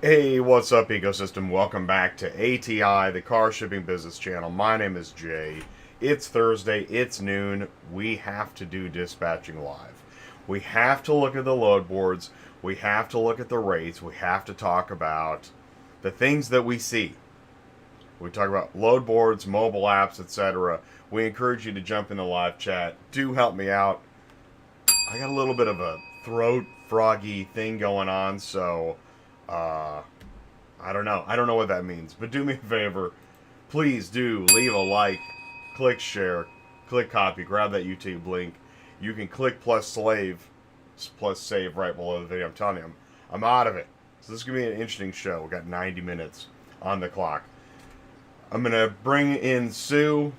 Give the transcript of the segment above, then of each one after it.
Hey, what's up, ecosystem? Welcome back to ATI, the car shipping business channel. My name is Jay. It's Thursday, it's noon. We have to do dispatching live. We have to look at the load boards. We have to look at the rates. We have to talk about the things that we see. We talk about load boards, mobile apps, etc. We encourage you to jump in the live chat. Do help me out. I got a little bit of a throat froggy thing going on, so uh, I don't know. I don't know what that means. But do me a favor. Please do leave a like, click share, click copy, grab that YouTube link. You can click plus save right below the video. I'm telling you, I'm out of it. So this is going to be an interesting show. We got 90 minutes on the clock. I'm going to bring in Sue.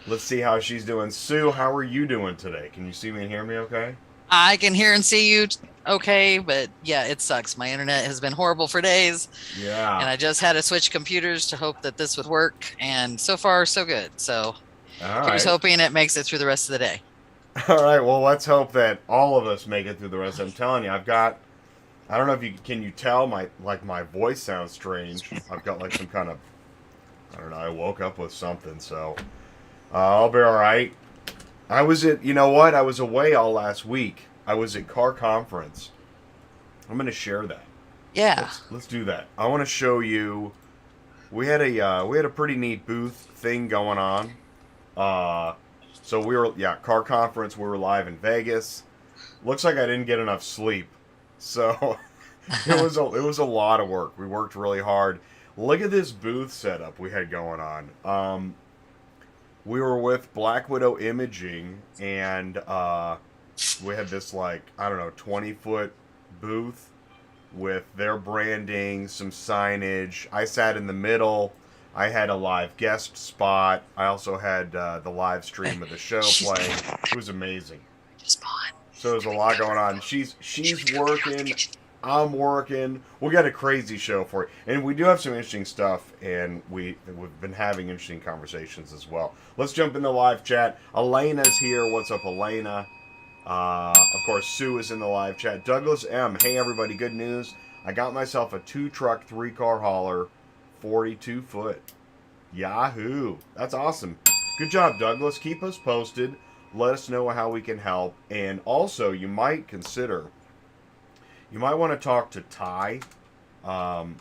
Let's see how she's doing. Sue, how are you doing today? Can you see me and hear me okay? I can hear and see you okay, but yeah, it sucks. My internet has been horrible for days, and Yeah. I just had to switch computers to hope that this would work, and so far, so good. So All here's right. hoping it makes it through the rest of the day. All right. Well, let's hope that all of us make it through the rest. I'm telling you, I've got. I don't know if you can you tell my voice sounds strange. I've got like some kind of. I don't know. I woke up with something, so I'll be all right. I was at. You know what? I was away all last week. I was at car conference. I'm gonna share that. Yeah. Let's do that. I want to show you. We had a pretty neat booth thing going on. Uh, so we were car conference. We were live in Vegas. Looks like I didn't get enough sleep, so it was a lot of work. We worked really hard. Look at this booth setup we had going on. We were with Black Widow Imaging, and we had this like I don't know 20-foot booth with their branding, some signage. I sat in the middle. I had a live guest spot. I also had the live stream of the show She's playing. It was amazing. just on. So there's a lot going on. She's working. I'm working. We got a crazy show for you, and we do have some interesting stuff, and we've been having interesting conversations as well. Let's jump in the live chat. Elena's here. What's up, Elena? Of course, Sue is in the live chat. Douglas M. Hey, everybody. Good news. I got myself a 2-truck, 3-car hauler, 42 foot. Yahoo. That's awesome. Good job, Douglas. Keep us posted. Let us know how we can help. And also, you might want to talk to Ty. Um,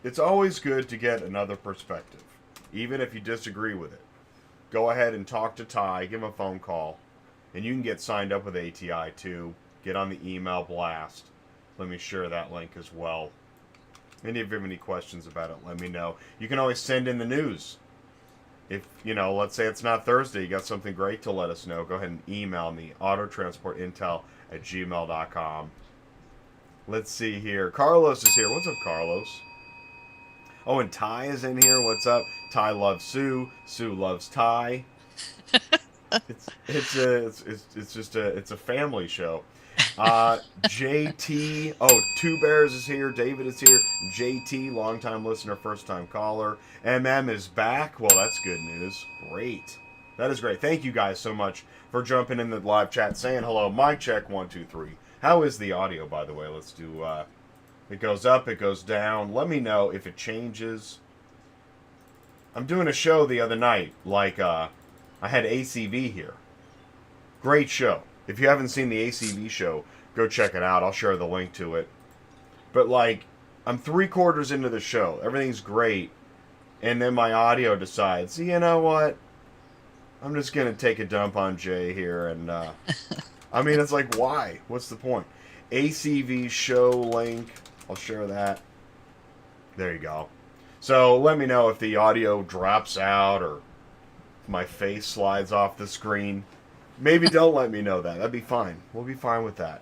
it's always good to get another perspective, even if you disagree with it. Go ahead and talk to Ty. Give him a phone call. And you can get signed up with ATI too. Get on the email blast. Let me share that link as well. And if you have any questions about it, let me know. You can always send in the news. If, let's say it's not Thursday, you got something great to let us know, go ahead and email me, autotransportintel@gmail.com. Let's see here. Carlos is here. What's up, Carlos? Oh, and Ty is in here. What's up? Ty loves Sue. Sue loves Ty. It's a family show. JT. Oh, Two Bears is here. David is here. JT, longtime listener, first time caller. MM is back. Well, that's good news. Great. That is great. Thank you guys so much for jumping in the live chat, saying hello. Mic check 1 2 3. How is the audio, by the way? Let's do. It goes up. It goes down. Let me know if it changes. I'm doing a show the other night. I had ACV here. Great show. If you haven't seen the ACV show, go check it out. I'll share the link to it. But I'm 3/4 into the show. Everything's great. And then my audio decides, you know what? I'm just going to take a dump on Jay here. And, I mean, it's like, why? What's the point? ACV show link. I'll share that. There you go. So let me know if the audio drops out or my face slides off the screen. Maybe don't let me know that. That'd be fine. We'll be fine with that.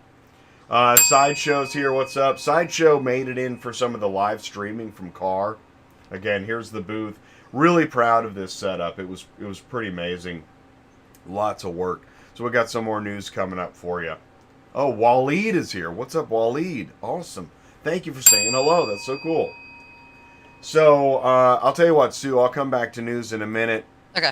Sideshow's here. What's up? Sideshow made it in for some of the live streaming from Car. Again, here's the booth. Really proud of this setup. It was pretty amazing. Lots of work. So we got some more news coming up for you. Oh, Waleed is here. What's up, Waleed? Awesome. Thank you for saying hello. That's so cool. So I'll tell you what, Sue. I'll come back to news in a minute. Okay.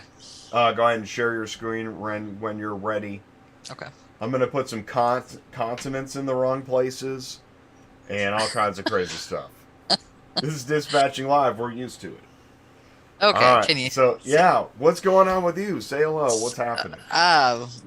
Go ahead and share your screen when you're ready. Okay. I'm going to put some consonants in the wrong places. and all kinds of crazy stuff. This is Dispatching Live. We're used to it. Okay, All right. can you? So, yeah, what's going on with you? Say hello. What's happening?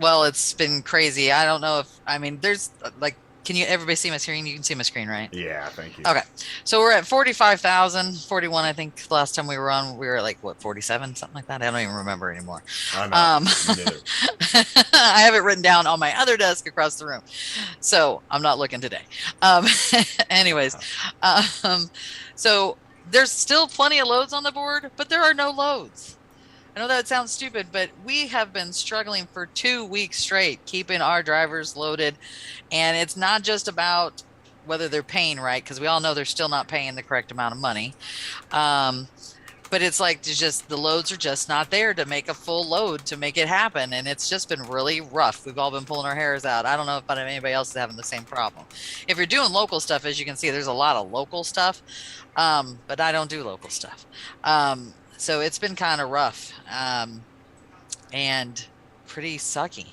Well, it's been crazy. I don't know if, I mean, there's like, can you, everybody see my screen? You can see my screen, right? Yeah, thank you. Okay. So we're at 45,000, 41. I think the last time we were on, we were at like, what, 47, something like that? I don't even remember anymore. I know. I have it written down on my other desk across the room. So I'm not looking today. Anyways, so there's still plenty of loads on the board, but there are no loads. I know that sounds stupid, but we have been struggling for 2 weeks straight, keeping our drivers loaded. And it's not just about whether they're paying right, because we all know they're still not paying the correct amount of money. But it's like, just the loads are just not there to make a full load to make it happen. And it's just been really rough. We've all been pulling our hairs out. I don't know if anybody else is having the same problem. If you're doing local stuff, as you can see, there's a lot of local stuff. But I don't do local stuff. So it's been kind of rough and pretty sucky.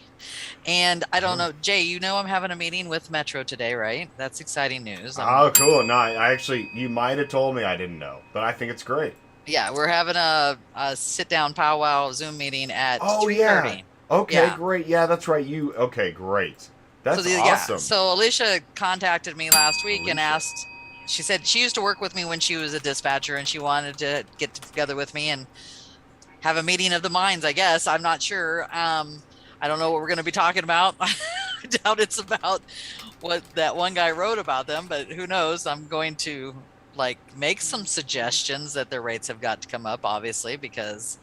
And I don't know, Jay, you know I'm having a meeting with Metro today, right? That's exciting news. Oh, cool. No, I actually, you might have told me, I didn't know, but I think it's great. Yeah, we're having a sit-down powwow Zoom meeting at 3:30. Yeah. Okay, great. Yeah, that's right. Okay, great. That's awesome. Yeah. So Alicia contacted me last week and asked, she said she used to work with me when she was a dispatcher, and she wanted to get together with me and have a meeting of the minds, I guess. I'm not sure. I don't know what we're going to be talking about. I doubt it's about what that one guy wrote about them, but who knows? I'm going to make some suggestions that their rates have got to come up, obviously, because,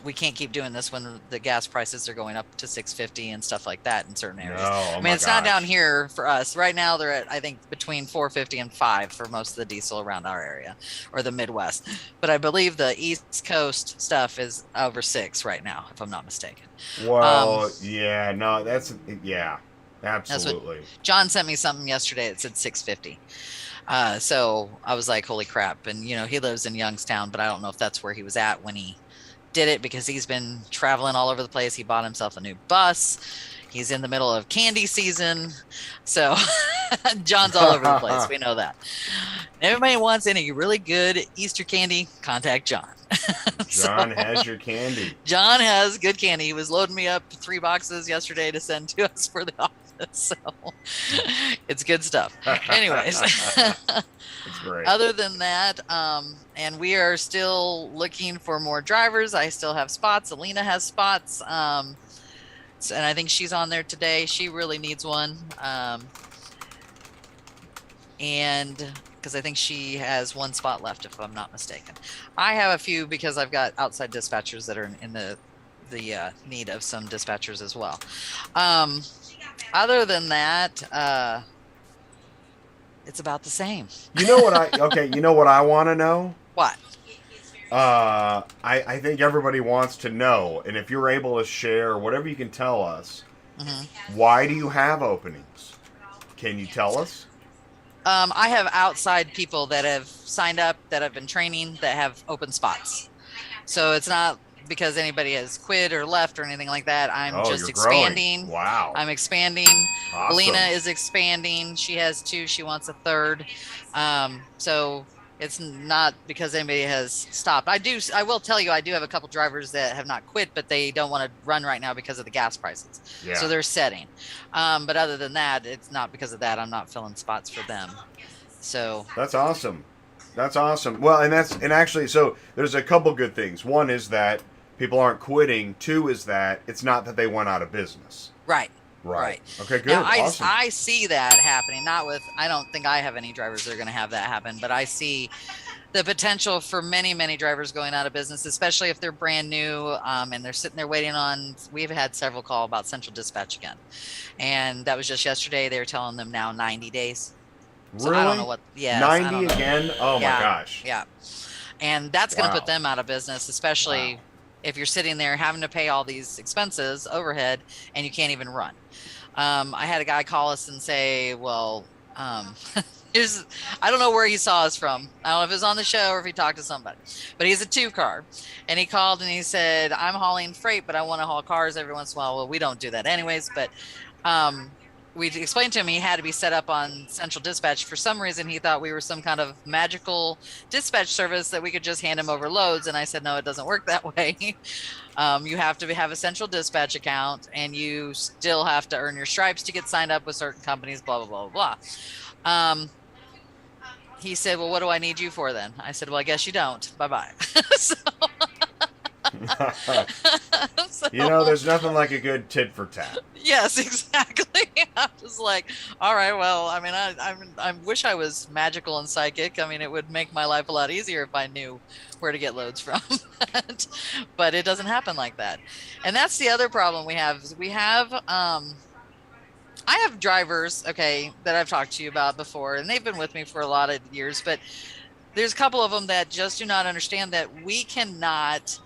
we can't keep doing this when the gas prices are going up to $6.50 and stuff like that in certain areas. No, I mean, it's not down here for us right now. They're at, I think, between $4.50 and $5 for most of the diesel around our area or the Midwest. But I believe the East Coast stuff is over $6 right now, if I'm not mistaken. Well, yeah, no, yeah, absolutely. John sent me something yesterday that said $6.50. So I was like, holy crap. And, he lives in Youngstown, but I don't know if that's where he was at when he did it, because he's been traveling all over the place. He bought himself a new bus. He's in the middle of candy season. So John's all over the place. We know that. Everybody wants any really good Easter candy, contact John. John has your candy. John has good candy. He was loading me up 3 boxes yesterday to send to us for the office. So it's good stuff. Anyways, it's great. Other than that, and we are still looking for more drivers. I still have spots. Alina has spots. And I think she's on there today. She really needs one. And because I think she has 1 spot left, if I'm not mistaken. I have a few because I've got outside dispatchers that are in the need of some dispatchers as well. Other than that, it's about the same. You know what I want to know? What? I think everybody wants to know, and if you're able to share whatever you can tell us, why do you have openings? Can you tell us? I have outside people that have signed up, that have been training, that have open spots. So it's not because anybody has quit or left or anything like that. I'm just expanding. Growing. Wow. I'm expanding. Awesome. Alina is expanding. She has 2. She wants a 3rd. So it's not because anybody has stopped. I will tell you, I do have a couple drivers that have not quit, but they don't want to run right now because of the gas prices. Yeah. So they're setting. But other than that, it's not because of that. I'm not filling spots for them. So that's awesome. That's awesome. Well, and actually, so there's a couple good things. One is that people aren't quitting. 2 is that it's not that they went out of business. Right. Okay, good. Now, awesome. I see that happening. I don't think I have any drivers that are going to have that happen, but I see the potential for many, many drivers going out of business, especially if they're brand new and they're sitting there waiting on. We've had several call about Central Dispatch again, and that was just yesterday. They were telling them now 90 days. So really? I don't know what. Yeah, 90 again? Oh my gosh. Yeah, and that's going to put them out of business, especially if you're sitting there having to pay all these expenses, overhead, and you can't even run. I had a guy call us and say, well, I don't know where he saw us from. I don't know if it was on the show or if he talked to somebody, but he's a 2-car, and he called and he said, I'm hauling freight, but I want to haul cars every once in a while. Well, we don't do that anyways, but we explained to him he had to be set up on central dispatch. For some reason, he thought we were some kind of magical dispatch service that we could just hand him over loads. And I said, no, it doesn't work that way. You have to have a central dispatch account, and you still have to earn your stripes to get signed up with certain companies, blah, blah, blah, blah. He said, well, what do I need you for then? I said, well, I guess you don't. Bye-bye. So, there's nothing like a good tit for tat. Yes, exactly. I was like, all right, well, I mean, I wish I was magical and psychic. I mean, it would make my life a lot easier if I knew where to get loads from. But it doesn't happen like that. And that's the other problem we have. Is I have drivers, okay, that I've talked to you about before, and they've been with me for a lot of years, but there's a couple of them that just do not understand that we cannot,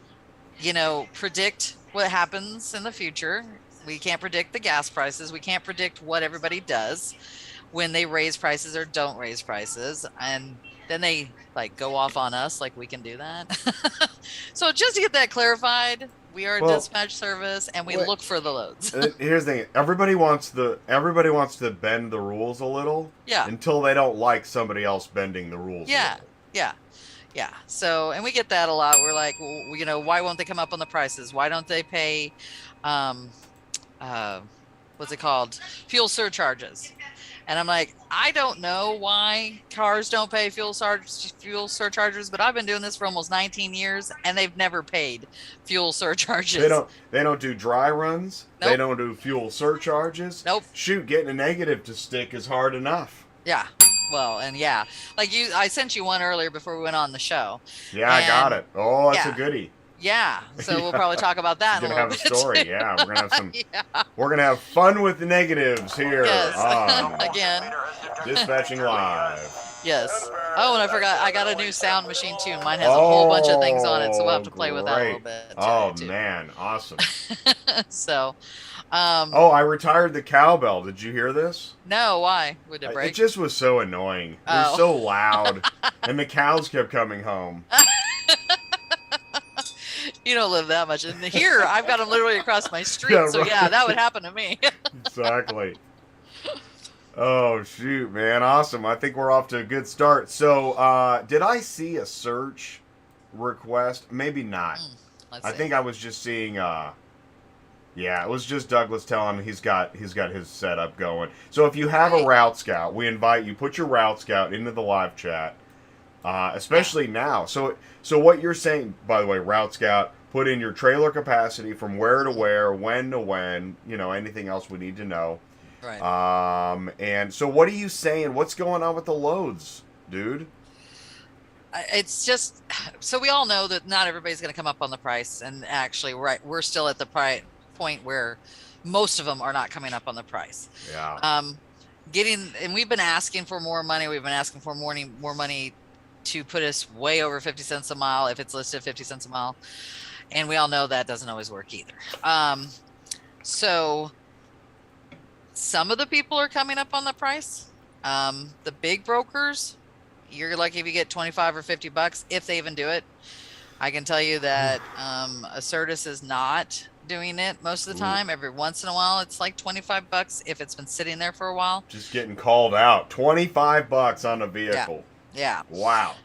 predict what happens in the future. We can't predict the gas prices. We can't predict what everybody does when they raise prices or don't raise prices. And then they go off on us like we can do that. So just to get that clarified, we are a dispatch service and we look for the loads. Here's the thing. Everybody wants to bend the rules a little. Yeah. Until they don't like somebody else bending the rules. Yeah. Yeah. So, and we get that a lot. We're like, well, why won't they come up on the prices? Why don't they pay, what's it called? Fuel surcharges. And I'm like, I don't know why cars don't pay fuel surcharges, but I've been doing this for almost 19 years and they've never paid fuel surcharges. They don't do dry runs. Nope. They don't do fuel surcharges. Nope. Shoot, getting a negative to stick is hard enough. Yeah. Well, and yeah, I sent you one earlier before we went on the show. Yeah, I got it. Oh, that's a goodie. Yeah, so we'll probably talk about that. We're gonna have a story. Yeah, we're gonna have some. Yeah. We're gonna have fun with the negatives here. Yes. Again. Dispatching live. Yes. Oh, and I forgot. I got a new sound machine too. Mine has a whole bunch of things on it, so we'll have to play with that a little bit. Too. Man, awesome. So. I retired the cowbell. Did you hear this? No, why? Would it break? It just was so annoying. It was so loud, and the cows kept coming home. You don't live that much. And here, I've got them literally across my street. Yeah, so right. Yeah, that would happen to me. Exactly. Oh, shoot, man. Awesome. I think we're off to a good start. So, did I see a search request? Maybe not. I think I was just seeing, it was just Douglas telling him he's got his setup going. So if you have a route scout, we invite you, put your route scout into the live chat. Especially now. So what you're saying, by the way, Route Scout, put in your trailer capacity from where to where, when to when, anything else we need to know. Right. And so what are you saying? What's going on with the loads, dude? It's just, so we all know that not everybody's going to come up on the price. And actually, we're still at the point where most of them are not coming up on the price. Yeah. And we've been asking for more money. We've been asking for more money to put us way over 50 cents a mile if it's listed 50 cents a mile. And we all know that doesn't always work either. So some of the people are coming up on the price. The big brokers, you're lucky if you get 25 or 50 bucks, if they even do it. I can tell you that Assertus is not doing it most of the time. Every once in a while, it's like 25 bucks if it's been sitting there for a while. Just getting called out. 25 bucks on a vehicle. Yeah. Wow.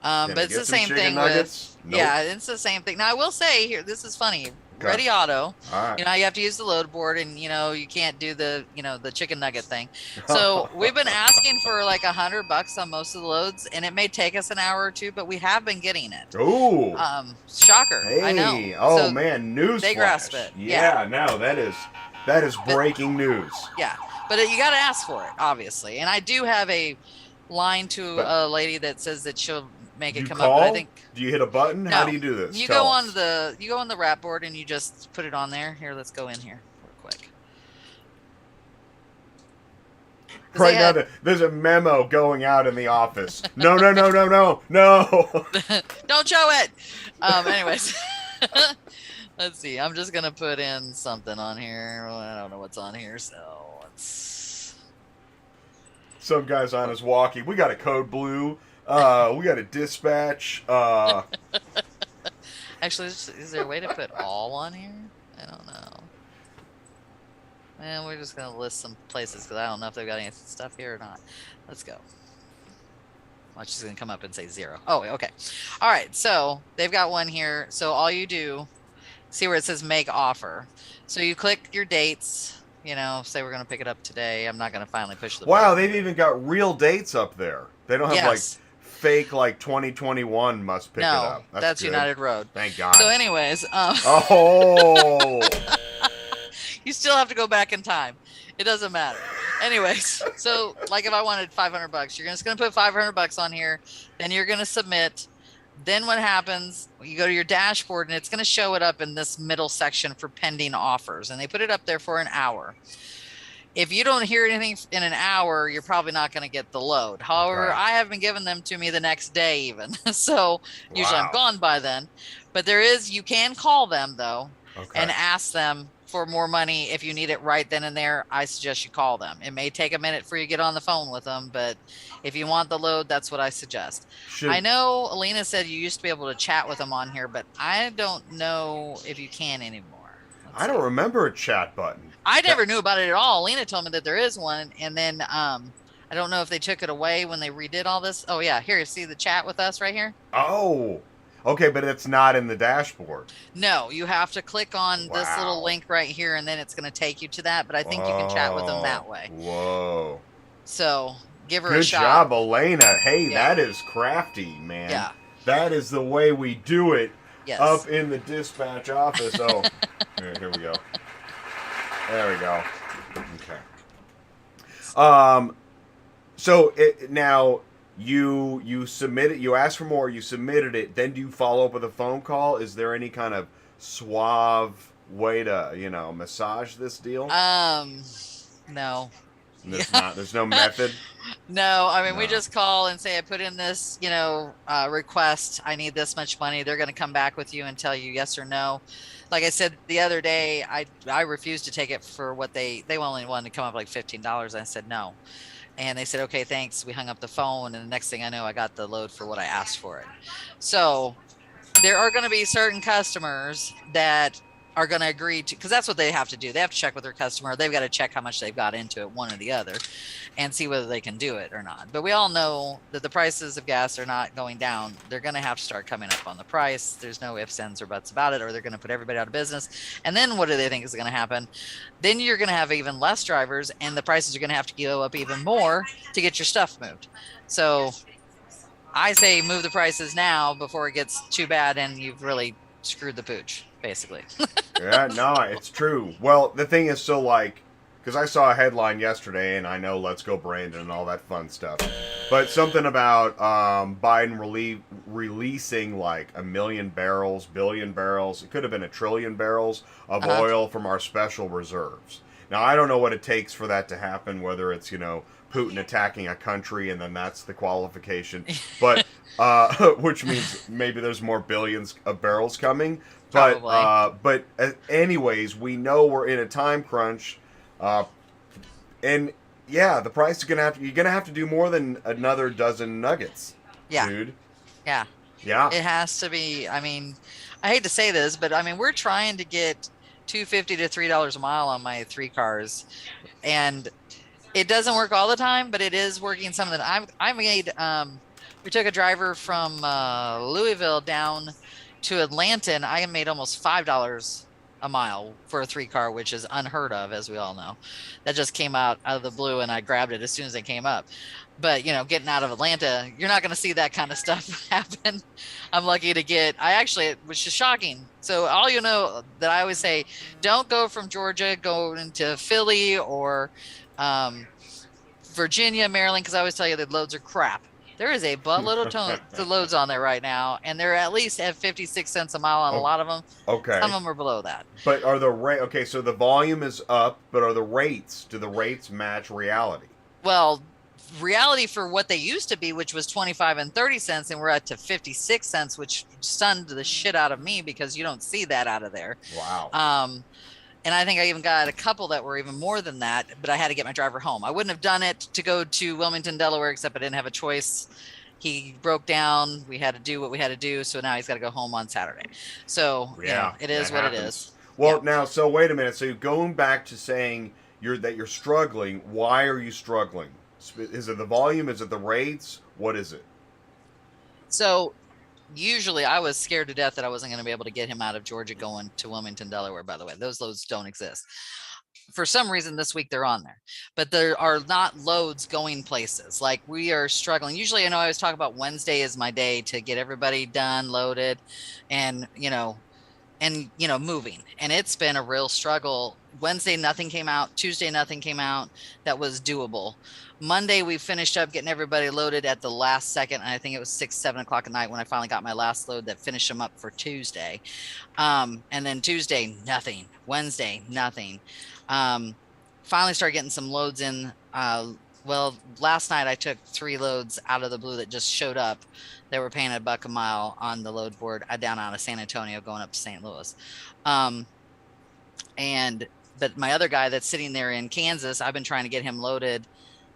But it's the same thing with. Nope. Yeah, it's the same thing. Now I will say here, this is funny. Okay. Ready Auto. All right. You have to use the load board, and you can't do the the chicken nugget thing. So we've been asking for like $100 on most of the loads, and it may take us an hour or two, but we have been getting it. Ooh. Shocker. Hey. I know. Oh so man, news. They grasp it. Yeah. No, that is breaking news. Yeah, but you got to ask for it, obviously. And I do have a line to a lady that says that she'll make it come up. But I think. Do you hit a button? No. How do you do this? You go on the wrap board and you just put it on there. Here, let's go in here real quick. Right now, there's a memo going out in the office. No. Don't show it. Anyways, let's see. I'm just gonna put in something on here. Well, I don't know what's on here, so let's. Some guy's on his walkie. We got a code blue. We got a dispatch. Actually, is there a way to put all on here? I don't know. And we're just going to list some places because I don't know if they've got any stuff here or not. Let's go. Watch, she's going to come up and say 0. Oh, okay. All right. So they've got one here. So all you do, see where it says make offer. So you click your dates, you know, say we're going to pick it up today. I'm not going to finally push the Wow, button. they've even got real dates up there. They don't have Yes. like fake like 2021 must pick it No, up. that's good. United Road. Thank God. So anyways, Oh. you still have to go back in time. It doesn't matter. Anyways, so like if I wanted $500, you're just going to put $500 on here. Then you're going to submit. Then what happens, you go to your dashboard and it's going to show it up in this middle section for pending offers. And they put it up there for an hour. If you don't hear anything in an hour, you're probably not going to get the load. However, Okay. I have been giving them to me the next day even. So usually Wow. I'm gone by then. But you can call them though, Okay. and ask them for more money if you need it right then and there. I suggest you call them. It may take a minute for you to get on the phone with them, but if you want the load, that's what I suggest. I know Alina said you used to be able to chat with them on here, but I don't know if you can anymore. I don't remember a chat button. I never knew about it at all. Alina told me that there is one, and then I don't know if they took it away when they redid all this. Oh yeah, here, see the chat with us right here? Oh. Okay, but it's not in the dashboard. No, you have to click on this little link right here, and then it's going to take you to that. But I think you can chat with them that way. Whoa. So give her Good a shot. job, Elena. Hey, that is crafty, man. Yeah. That is the way we do it. Yes. Up in the dispatch office. Oh, here we go. There we go. Okay. So now you submit it. You asked for more. You submitted it. Then do you follow up with a phone call? Is there any kind of suave way to massage this deal? No. There's no method. No, I mean, we just call and say, I put in this, request. I need this much money. They're going to come back with you and tell you yes or no. Like I said the other day, I refused to take it for what they only wanted to come up like $15. I said no. And they said, okay, thanks. We hung up the phone. And the next thing I know, I got the load for what I asked for it. So there are going to be certain customers that are going to agree to, because that's what they have to do. They have to check with their customer. They've got to check how much they've got into it, one or the other, and see whether they can do it or not. But we all know that the prices of gas are not going down. They're going to have to start coming up on the price. There's no ifs, ands, or buts about it, or they're going to put everybody out of business. And then what do they think is going to happen? Then you're going to have even less drivers, and the prices are going to have to go up even more to get your stuff moved. So I say move the prices now before it gets too bad and you've really screwed the pooch, basically. Yeah, no, it's true. Well, the thing is, so because I saw a headline yesterday, and I know Let's Go Brandon and all that fun stuff, but something about Biden releasing like 1 million barrels, billion barrels, it could have been 1 trillion barrels of oil from our special reserves. Now, I don't know what it takes for that to happen, whether it's, Putin attacking a country and then that's the qualification, but which means maybe there's more billions of barrels coming. But anyways, we know we're in a time crunch, and yeah, the price is you're gonna have to do more than another dozen nuggets, dude. Yeah. It has to be. I mean, I hate to say this, but I mean, we're trying to get $2.50 to $3 a mile on my 3 cars, and it doesn't work all the time, but it is working some of the time. I made. We took a driver from Louisville down to Atlanta, and I made almost $5 a mile for a 3 car, which is unheard of, as we all know. That just came out of the blue, and I grabbed it as soon as it came up. But getting out of Atlanta, you're not going to see that kind of stuff happen. I'm lucky to which is shocking. So all that I always say, don't go from Georgia, go into Philly or Virginia, Maryland, because I always tell you that loads are crap. There is a buttload of loads on there right now, and they're at least at 56 cents a mile on a lot of them. Okay. Some of them are below that. But are the okay, so the volume is up, but do the rates match reality? Well, reality for what they used to be, which was 25 and 30 cents, and we're at to 56 cents, which stunned the shit out of me because you don't see that out of there. Wow. And I think I even got a couple that were even more than that, but I had to get my driver home. I wouldn't have done it to go to Wilmington, Delaware, except I didn't have a choice. He broke down. We had to do what we had to do. So now he's got to go home on Saturday. So, it is what it is. Well, now, so wait a minute. So going back to saying you're struggling. Why are you struggling? Is it the volume? Is it the rates? What is it? So usually I was scared to death that I wasn't going to be able to get him out of Georgia going to Wilmington, Delaware, by the way. Those loads don't exist. For some reason this week they're on there, but there are not loads going places. Like, we are struggling. Usually, I know I always talk about Wednesday is my day to get everybody done, loaded, and moving. And it's been a real struggle. Wednesday, nothing came out. Tuesday, nothing came out that was doable. Monday, we finished up getting everybody loaded at the last second. And I think it was 6, 7 o'clock at night when I finally got my last load that finished them up for Tuesday. And then Tuesday, nothing. Wednesday, nothing. Finally started getting some loads in. Well, last night I took 3 loads out of the blue that just showed up. They were paying $1 a mile on the load board down out of San Antonio going up to St. Louis. But my other guy that's sitting there in Kansas, I've been trying to get him loaded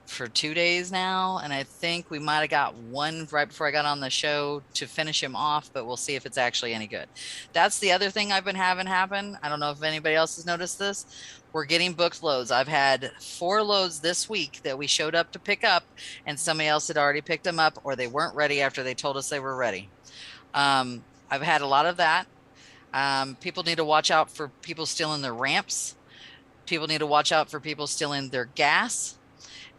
for 2 days now, and I think we might have got one right before I got on the show to finish him off, but we'll see if it's actually any good. That's the other thing I've been having happen. I don't know if anybody else has noticed this. We're getting booked loads. I've had 4 loads this week that we showed up to pick up, and somebody else had already picked them up, or they weren't ready after they told us they were ready. I've had a lot of that. People need to watch out for people stealing their ramps. People need to watch out for people stealing their gas.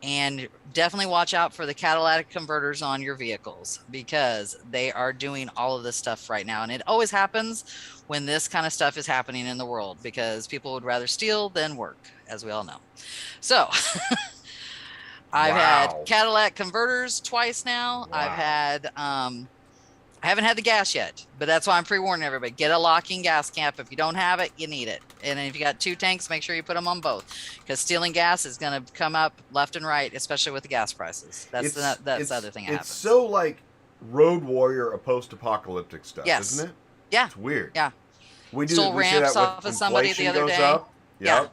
And definitely watch out for the catalytic converters on your vehicles, because they are doing all of this stuff right now. And it always happens when this kind of stuff is happening in the world, because people would rather steal than work, as we all know. So I've had catalytic converters twice now. I've had, I haven't had the gas yet, but that's why I'm pre-warning everybody. Get a locking gas cap. If you don't have it, you need it. And if you got 2 tanks, make sure you put them on both, because stealing gas is going to come up left and right, especially with the gas prices. That's the other thing that happens. It's so like Road Warrior, a post-apocalyptic stuff, isn't it? Yeah. It's weird. Yeah. We stole ramps off of somebody the other day. Up. Yep.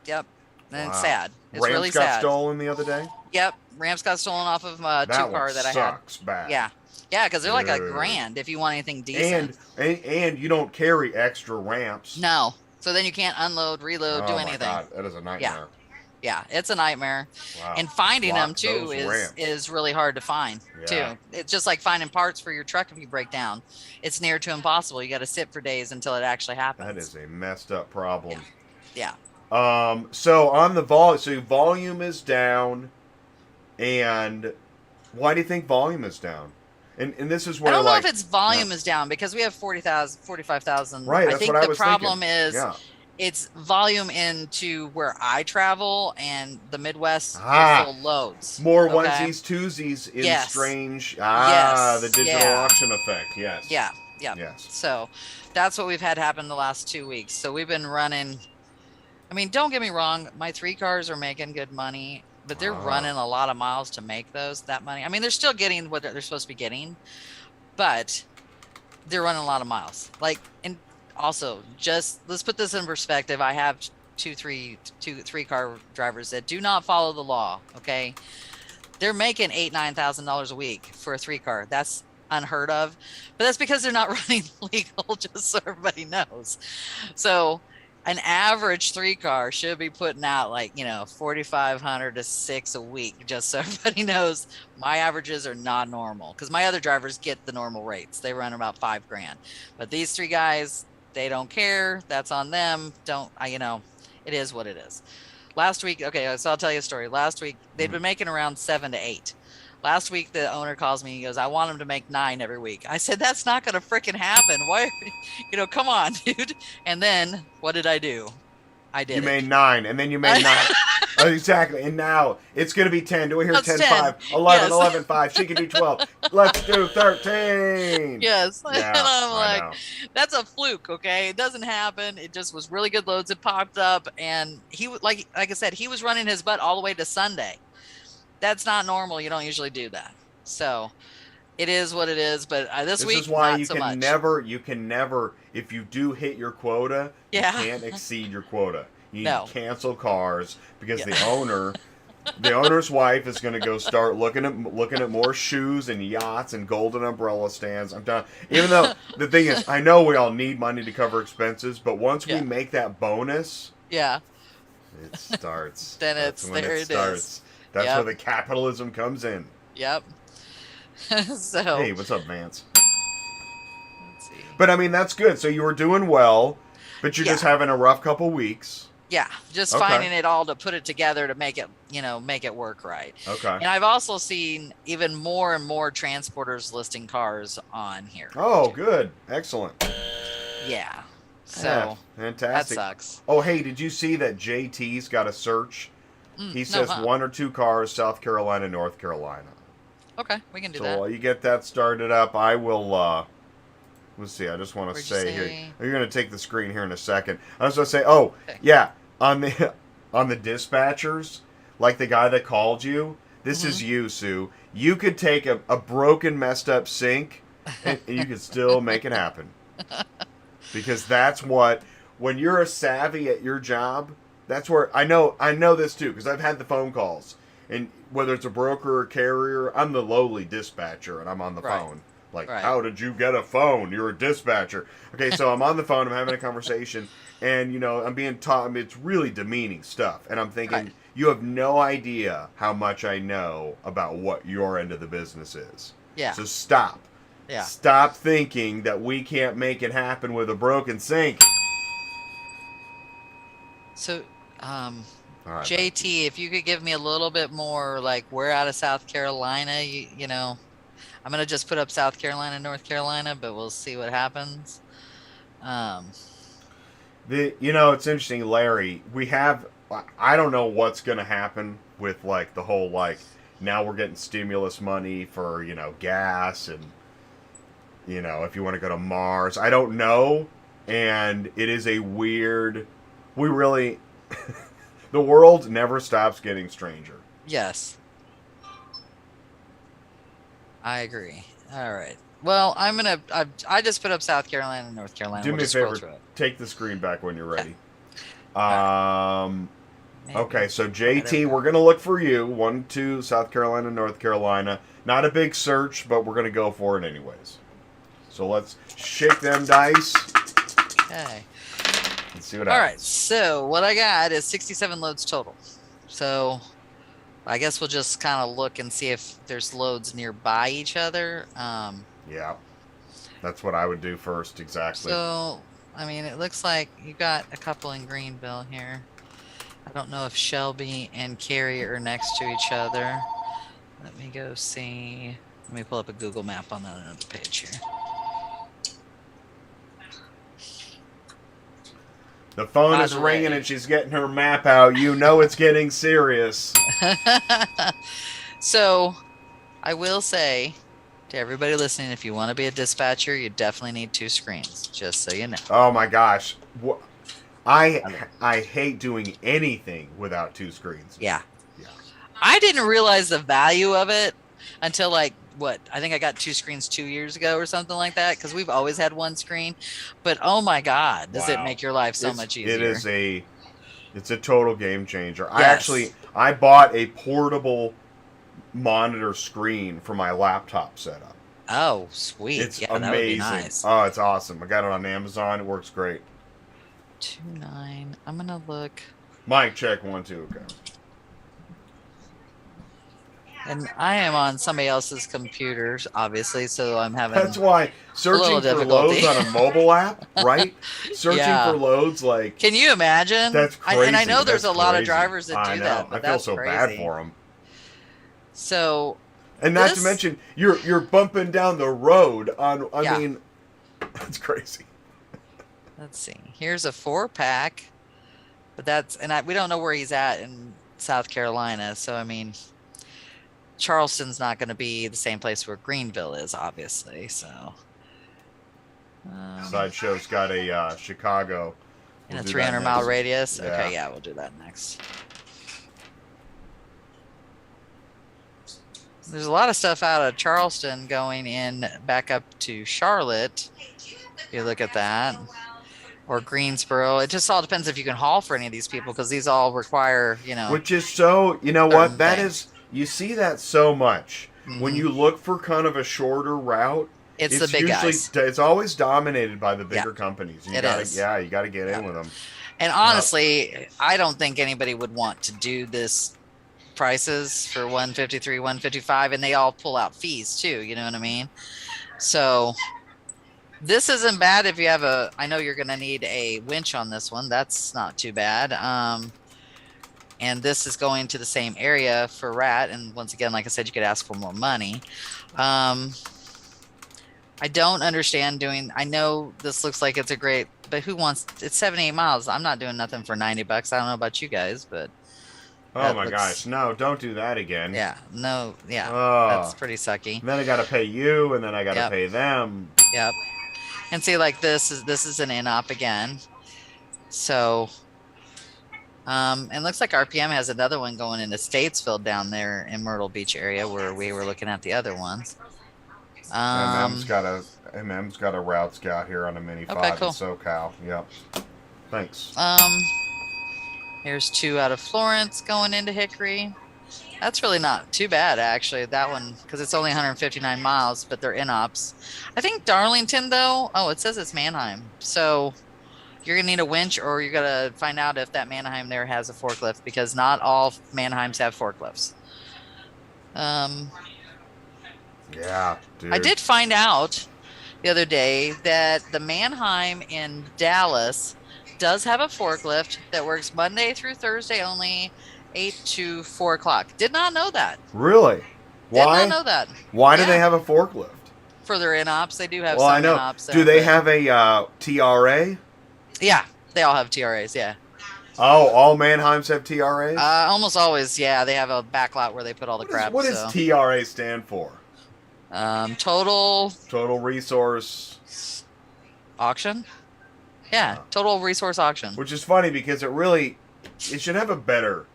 Yep. And it's sad. It's ramps really got sad. Stolen the other day? Yep. Ramps got stolen off of a 2-car that I had. That sucks bad. Yeah. Yeah, because they're like $1,000 if you want anything decent. And you don't carry extra ramps. No. So then you can't unload, reload, do anything. Oh my God, that is a nightmare. Yeah, it's a nightmare. Wow. And finding them too is really hard to find too. It's just like finding parts for your truck if you break down. It's near to impossible. You got to sit for days until it actually happens. That is a messed up problem. Yeah. So on the volume is down, and why do you think volume is down? And this is where I don't know if it's volume is down, because we have 45,000. Right. I think the problem is yeah. It's volume into where I travel, and the Midwest is full loads. More onesies, twosies in strange. The digital auction effect. Yes. Yeah. Yeah. Yes. So that's what we've had happen the last 2 weeks. So we've been running. I mean, don't get me wrong. My 3 cars are making good money, but they're running a lot of miles to make that money. I mean, they're still getting what they're supposed to be getting, but they're running a lot of miles. Like, and also, just let's put this in perspective. I have 3 car drivers that do not follow the law. Okay, they're making $8,000-$9,000 a week for a 3 car. That's unheard of, but that's because they're not running legal. Just so everybody knows. So an average 3 car should be putting out like, $4,500 to $6,000 a week, just so everybody knows my averages are not normal, because my other drivers get the normal rates. They run about $5,000, but these 3 guys, they don't care. That's on them. It is what it is. Last week, okay, so I'll tell you a story. Last week, they'd been making around 7 to 8. Last week, the owner calls me. He goes, "I want him to make 9 every week." I said, "That's not going to freaking happen. Why? Come on, dude." And then what did I do? I did. You made 9, and then you made 9. Exactly. And now it's going to be 10. Do we hear 10, 5, 11, 11, 5? She can do 12. Let's do 13. Yes. Yeah, and I'm like, that's a fluke, okay? It doesn't happen. It just was really good loads. It popped up, and he, like I said, he was running his butt all the way to Sunday. That's not normal. You don't usually do that. So it is what it is. But this week, is why not you so can much. you can never, if you do hit your quota, you can't exceed your quota. You need to cancel cars, because the owner's wife is going to go start looking at more shoes and yachts and golden umbrella stands. I'm done. Even though the thing is, I know we all need money to cover expenses, but once we make that bonus, It starts. Then That's when there it it starts. is. That's Yep. where the capitalism comes in. Yep. So Hey, what's up, Vance? let's see. But I mean, that's good. So you were doing well, but you're Yeah. just having a rough couple weeks. Yeah, just Okay. finding it all to put it together to make it, make it work right. Okay. And I've also seen even more and more transporters listing cars on here. Oh, good. Excellent. Yeah. So Yeah, that fantastic. sucks. Oh, hey, did you see that JT's got a search? He says huh? 1 or 2 cars, South Carolina, North Carolina. Okay, we can do So that. while you get that started up, I will, let's see, I just want to Where'd you say here. say? You're going to take the screen here in a second. I was going to say, oh, Okay. yeah, on the dispatchers, like the guy that called you, this Mm-hmm. is you, Sue. You could take a broken, messed up sink, and you could still make it happen. Because that's what, when you're a savvy at your job, that's where, I know this too, because I've had the phone calls. And whether it's a broker or carrier, I'm the lowly dispatcher, and I'm on the Right. phone. Like, Right. how did you get a phone? You're a dispatcher. Okay, so I'm on the phone, I'm having a conversation, and, I'm being taught, I mean, it's really demeaning stuff. And I'm thinking, Right. you have no idea how much I know about what your end of the business is. Yeah. So stop. Yeah. Stop thinking that we can't make it happen with a broken sink. So, All right, JT, if you could give me a little bit more, like we're out of South Carolina, I'm gonna just put up South Carolina, North Carolina, but we'll see what happens. It's interesting, Larry. I don't know what's going to happen with like the whole now we're getting stimulus money for gas and if you want to go to Mars. I don't know, and it is a weird. We really, the world never stops getting stranger. Yes, I agree. All right. Well, I just put up South Carolina and North Carolina. Do We'll me a just scroll favor. through it. Take the screen back when you're ready. Maybe. Okay, so Okay, JT, there we we're going to look for you. 1, 2, South Carolina, North Carolina. Not a big search, but we're going to go for it anyways. So let's shake them dice. Okay. Let's see what All happens. right. So what I got is 67 loads total. So I guess we'll just kind of look and see if there's loads nearby each other. Yeah. That's what I would do first, exactly. So, I mean, it looks like you got a couple in Greenville here. I don't know if Shelby and Cary are next to each other. Let me go see. Let me pull up a Google map on another page here. The phone By is the ringing way- and she's getting her map out. You know it's getting serious. So, I will say to everybody listening, if you want to be a dispatcher, you definitely need 2 screens, just so you know. Oh my gosh. I hate doing anything without 2 screens. Yeah. Yeah. I didn't realize the value of it until I think I got 2 screens 2 years ago or something like that, because we've always had 1 screen. But oh my God, does it Wow. make your life so much easier? It's a total game changer. Yes. I bought a portable monitor screen for my laptop setup. Oh, sweet. It's yeah, that would be amazing. nice. Oh, it's awesome. I got it on Amazon. It works great. 2.9. I'm gonna look. Mic check 1, 2. Okay. And I am on somebody else's computers, obviously, so I'm having. That's why searching little for difficulty. loads on a mobile app, right? Searching Yeah. for loads like Can you imagine? that's crazy. And I know there's That's a lot of crazy. drivers that I do know. that. But I feel that's so crazy. bad for them. So, And not to This- mention you're bumping down the road on. I Yeah. mean, that's crazy. let's see. Here's a 4-pack, but we don't know where he's at in South Carolina. So I mean, Charleston's not going to be the same place where Greenville is, obviously. So, Sideshow's got a Chicago. in We'll a do that 300-mile next. radius. Yeah. Okay, yeah, we'll do that next. There's a lot of stuff out of Charleston going in back up to Charlotte. You look at that. Or Greensboro. It just all depends if you can haul for any of these people, because these all require, Which is so, you know what? certain That things. is, you see that so much. When Mhm. you look for kind of a shorter route, It's the big usually guys. it's always dominated by the bigger Yeah. companies. It is. You got to get in with them. And honestly, I don't think anybody would want to do this prices for 153, 155, and they all pull out fees too. You know what I mean? So this isn't bad if you have a. I know you're going to need a winch on this one. That's not too bad. And this is going to the same area for rat. And once again, like I said, you could ask for more money. I don't understand doing. I know this looks like it's a great, but who wants? It's 78 miles. I'm not doing nothing for $90. I don't know about you guys, but. Oh my gosh! No, don't do that again. Yeah. No. Yeah. Oh. That's pretty sucky. Then I got to pay you, and then I got to pay them. Yep. And see, like this is an in-op again. So. And looks like RPM has another one going into Statesville down there in Myrtle Beach area where we were looking at the other ones. MM's got a route scout here on a Mini 5 cool. in SoCal. Yep. Thanks. Here's 2 out of Florence going into Hickory. That's really not too bad, actually. That one, because it's only 159 miles, but they're in-ops. I think Darlington, though, it says it's Manheim. So you're going to need a winch, or you're going to find out if that Manheim there has a forklift, because not all Manheims have forklifts. Yeah, dude. I did find out the other day that the Manheim in Dallas does have a forklift that works Monday through Thursday only, 8 to 4 o'clock. Did not know that. Really? Why? Did not know that. Why do they have a forklift? For their in-ops, they do have some I know. In-ops. Do they have a TRA? Yeah, they all have TRAs, yeah. Oh, all Manheims have TRAs? Almost always, yeah. They have a backlot where they put all the crap. What does TRA stand for? Total resource auction. Yeah, total resource auction. Which is funny because it should have a better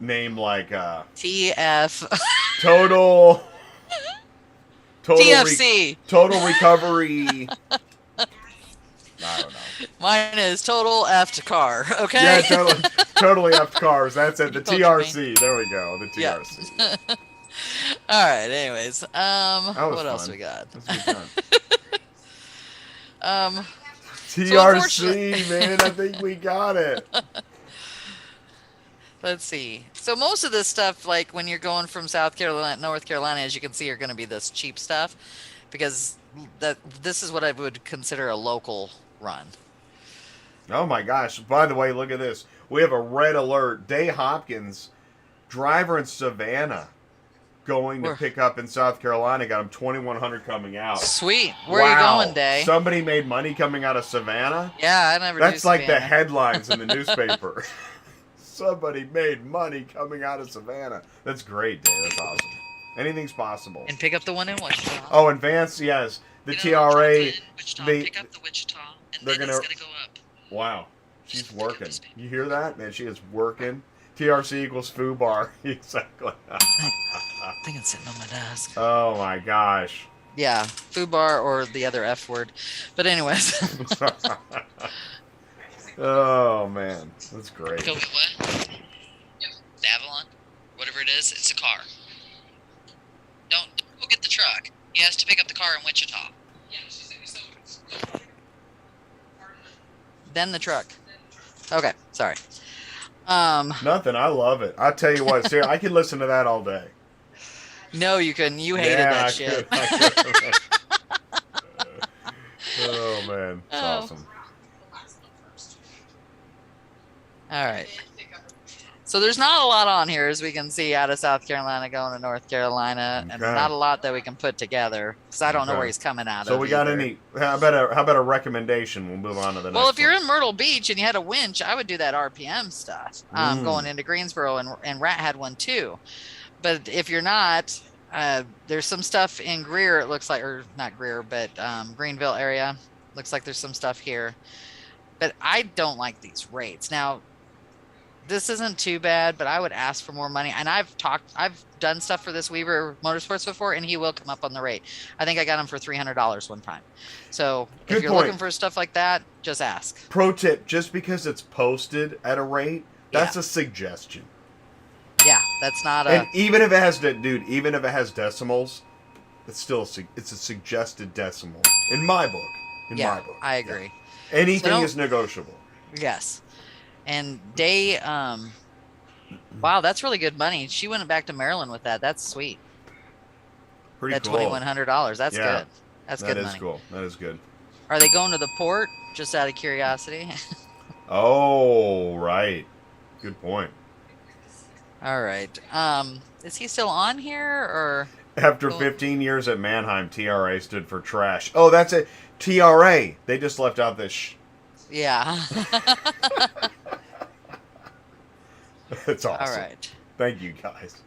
name, like TF. Total TFC. Total recovery. I don't know. Mine is total effed car. Okay. Yeah, totally effed cars. That's it. The TRC. There we go. The TRC. Yeah. All right. Anyways, what else we got? TRC, man. I think we got it. Let's see. So most of this stuff, like when you're going from South Carolina, North Carolina, as you can see, are going to be this cheap stuff, because this is what I would consider a local run. Oh my gosh. By the way, look at this. We have a red alert. Day Hopkins, driver in Savannah, going to pick up in South Carolina. Got him 2,100 coming out. Sweet. Where are you going, Day? Somebody made money coming out of Savannah? Yeah, I never That's like the headlines in the newspaper. Somebody made money coming out of Savannah. That's great, Day. That's awesome. Anything's possible. And pick up the one in Wichita. Oh, and Vance, yes. The TRA. Pick up the Wichita, and then it's going to go up. Wow. She's working. You hear that? Man, she is working. TRC equals foo bar. Exactly. I think it's sitting on my desk. Oh my gosh. Yeah, foo bar or the other F word. But anyways. Oh man, that's great. Go get what? The Avalon? Whatever it is, it's a car. Don't go get the truck. He has to pick up the car in Wichita. Then the truck. Okay, sorry. Nothing. I love it. I tell you what, Sarah, I could listen to that all day. No, you couldn't. You hated that shit. Oh man, it's awesome. All right. So there's not a lot on here, as we can see, out of South Carolina going to North Carolina, and not a lot that we can put together, because I don't know where he's coming out of. So we got any? How about a recommendation? We'll move on to the next. Well, if you're in Myrtle Beach and you had a winch, I would do that RPM stuff. Going into Greensboro, and Rat had one too. But if you're not, there's some stuff in Greer. It looks like, or not Greer, but Greenville area. Looks like there's some stuff here. But I don't like these rates now. This isn't too bad, but I would ask for more money. And I've done stuff for this Weaver Motorsports before, and he will come up on the rate. I think I got him for $300 one time. So if you're looking for stuff like that, just ask. Pro tip: just because it's posted at a rate, that's a suggestion. Yeah, that's not a. And even if it has even if it has decimals, it's still it's a suggested decimal in my book. In my book, I agree. Yeah. Anything is negotiable. Yes. And Day, wow, that's really good money. She went back to Maryland with that. That's sweet. Pretty That cool. $2,100. That's Yeah. good. That's That good is money. cool. That is good. Are they going to the port? Just out of curiosity. Oh, right. Good point. All right. Is he still on here or? After 15 years at Mannheim, TRA stood for trash. Oh, that's it. TRA. They just left out this. Yeah. That's awesome. All right. Thank you, guys.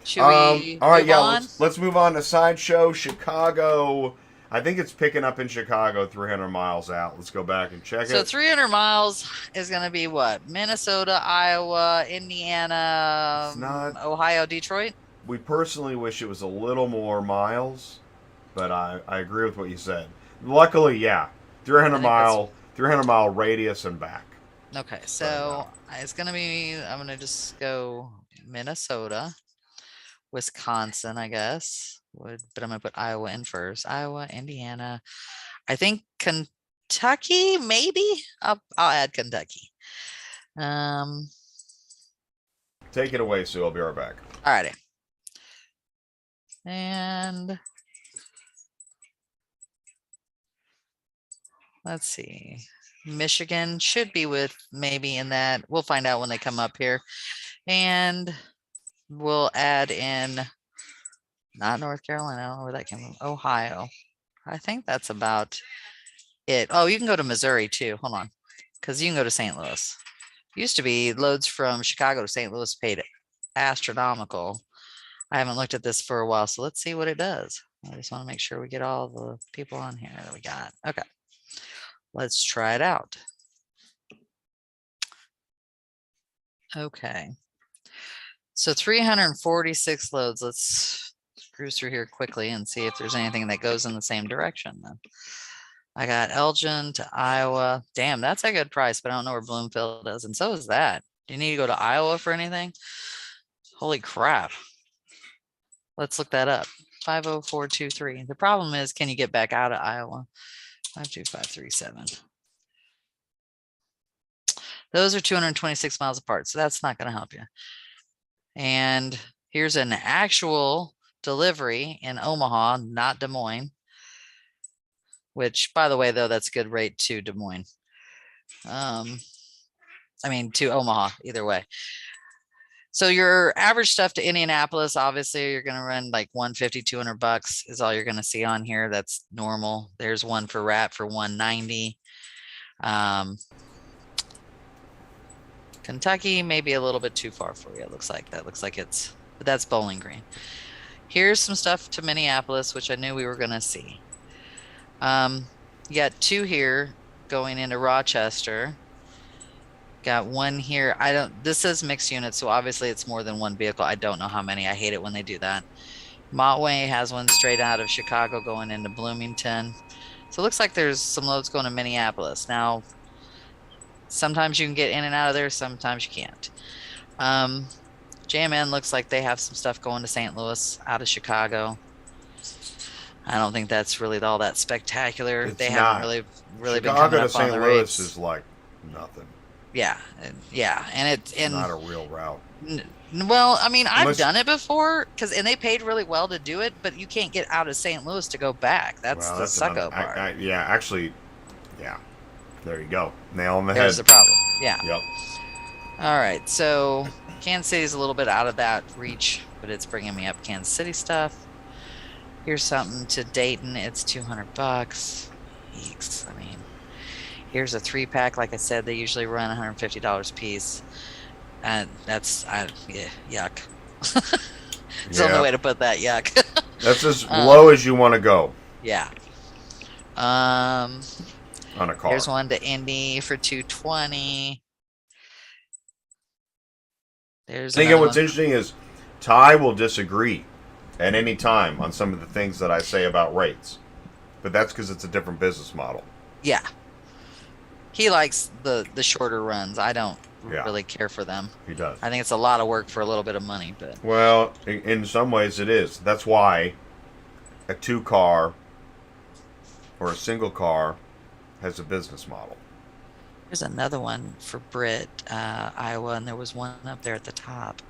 Should we all right, move yeah. on? Let's move on to Sideshow Chicago. I think it's picking up in Chicago, 300 miles out. Let's go back and check So it. 300 miles is going to be what? Minnesota, Iowa, Indiana, It's not. Ohio, Detroit? We personally wish it was a little more miles, but I agree with what you said. Luckily, yeah, 300 mile radius and back. Okay, so it's going to be, I'm going to just go Minnesota, Wisconsin, I guess. But I'm going to put Iowa in first. Iowa, Indiana. I think Kentucky, maybe. I'll add Kentucky. Take it away, Sue. I'll be right back. All righty. And let's see. Michigan should be with maybe in that. We'll find out when they come up here. And we'll add in not North Carolina. I don't know where that came from. Ohio. I think that's about it. Oh, you can go to Missouri too. Hold on. Because you can go to St. Louis. Used to be loads from Chicago to St. Louis paid astronomical. I haven't looked at this for a while, so let's see what it does. I just want to make sure we get all the people on here that we got. Okay. Let's try it out. Okay. So 346 loads. Let's cruise through here quickly and see if there's anything that goes in the same direction then. I got Elgin to Iowa. Damn, that's a good price, but I don't know where Bloomfield is. And so is that. Do you need to go to Iowa for anything? Holy crap. Let's look that up. 50423. The problem is, can you get back out of Iowa? 52537. Those are 226 miles apart, so that's not going to help you. And here's an actual delivery in Omaha, not Des Moines. Which, by the way, though, that's a good rate to Des Moines. To Omaha, either way. So your average stuff to Indianapolis, obviously, you're going to run like $150, $200 is all you're going to see on here. That's normal. There's one for Rat for $190. Kentucky may be a little bit too far for you. It looks like that. Looks like it's, but that's Bowling Green. Here's some stuff to Minneapolis, which I knew we were going to see. You got two here going into Rochester. Got one here. This says mixed units, so obviously it's more than one vehicle. I don't know how many. I hate it when they do that. Montway has one straight out of Chicago going into Bloomington. So it looks like there's some loads going to Minneapolis. Now, sometimes you can get in and out of there, sometimes you can't. JMN looks like they have some stuff going to St. Louis out of Chicago. I don't think that's really all that spectacular. They haven't really been coming up on the rates. Chicago to St. Louis is like nothing. Yeah, and it's not a real route. Well, I mean, I've done it before and they paid really well to do it, but you can't get out of St. Louis to go back. That's the suck-up part. Yeah, actually, yeah. There you go. Nail on the head. There's the problem. Yeah. Yep. All right, so Kansas City's a little bit out of that reach, but it's bringing me up Kansas City stuff. Here's something to Dayton. It's $200. Yeeks. I mean, here's a 3-pack. Like I said, they usually run $150 a piece. And that's, yuck. There's only way to put that, yuck. That's as low as you want to go. Yeah. On a car. Here's one to Indy for $220. I think what's interesting is Ty will disagree at any time on some of the things that I say about rates. But that's because it's a different business model. Yeah. He likes the shorter runs. I don't really care for them. He does. I think it's a lot of work for a little bit of money. But well, in some ways it is. That's why a 2-car or a single car has a business model. There's another one for Britt, Iowa, and there was one up there at the top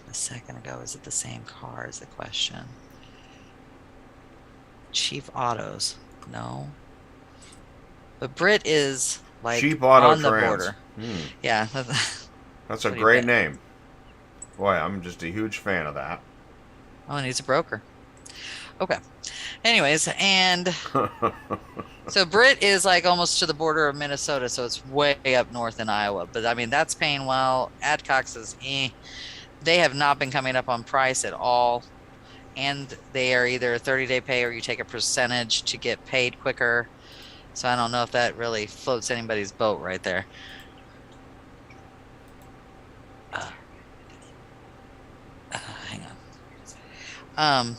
a second ago. Is it the same car is the question? Chief Autos. No. But Britt is like Cheap Auto on the Trans. border. Yeah. That's a What do you great bet? name. Boy, I'm just a huge fan of that. Oh, and he's a broker. Okay. Anyways, and so Britt is like almost to the border of Minnesota, so it's way up north in Iowa. But I mean, that's paying well. Adcox is they have not been coming up on price at all. And they are either a 30-day pay or you take a percentage to get paid quicker. So I don't know if that really floats anybody's boat right there. Hang on.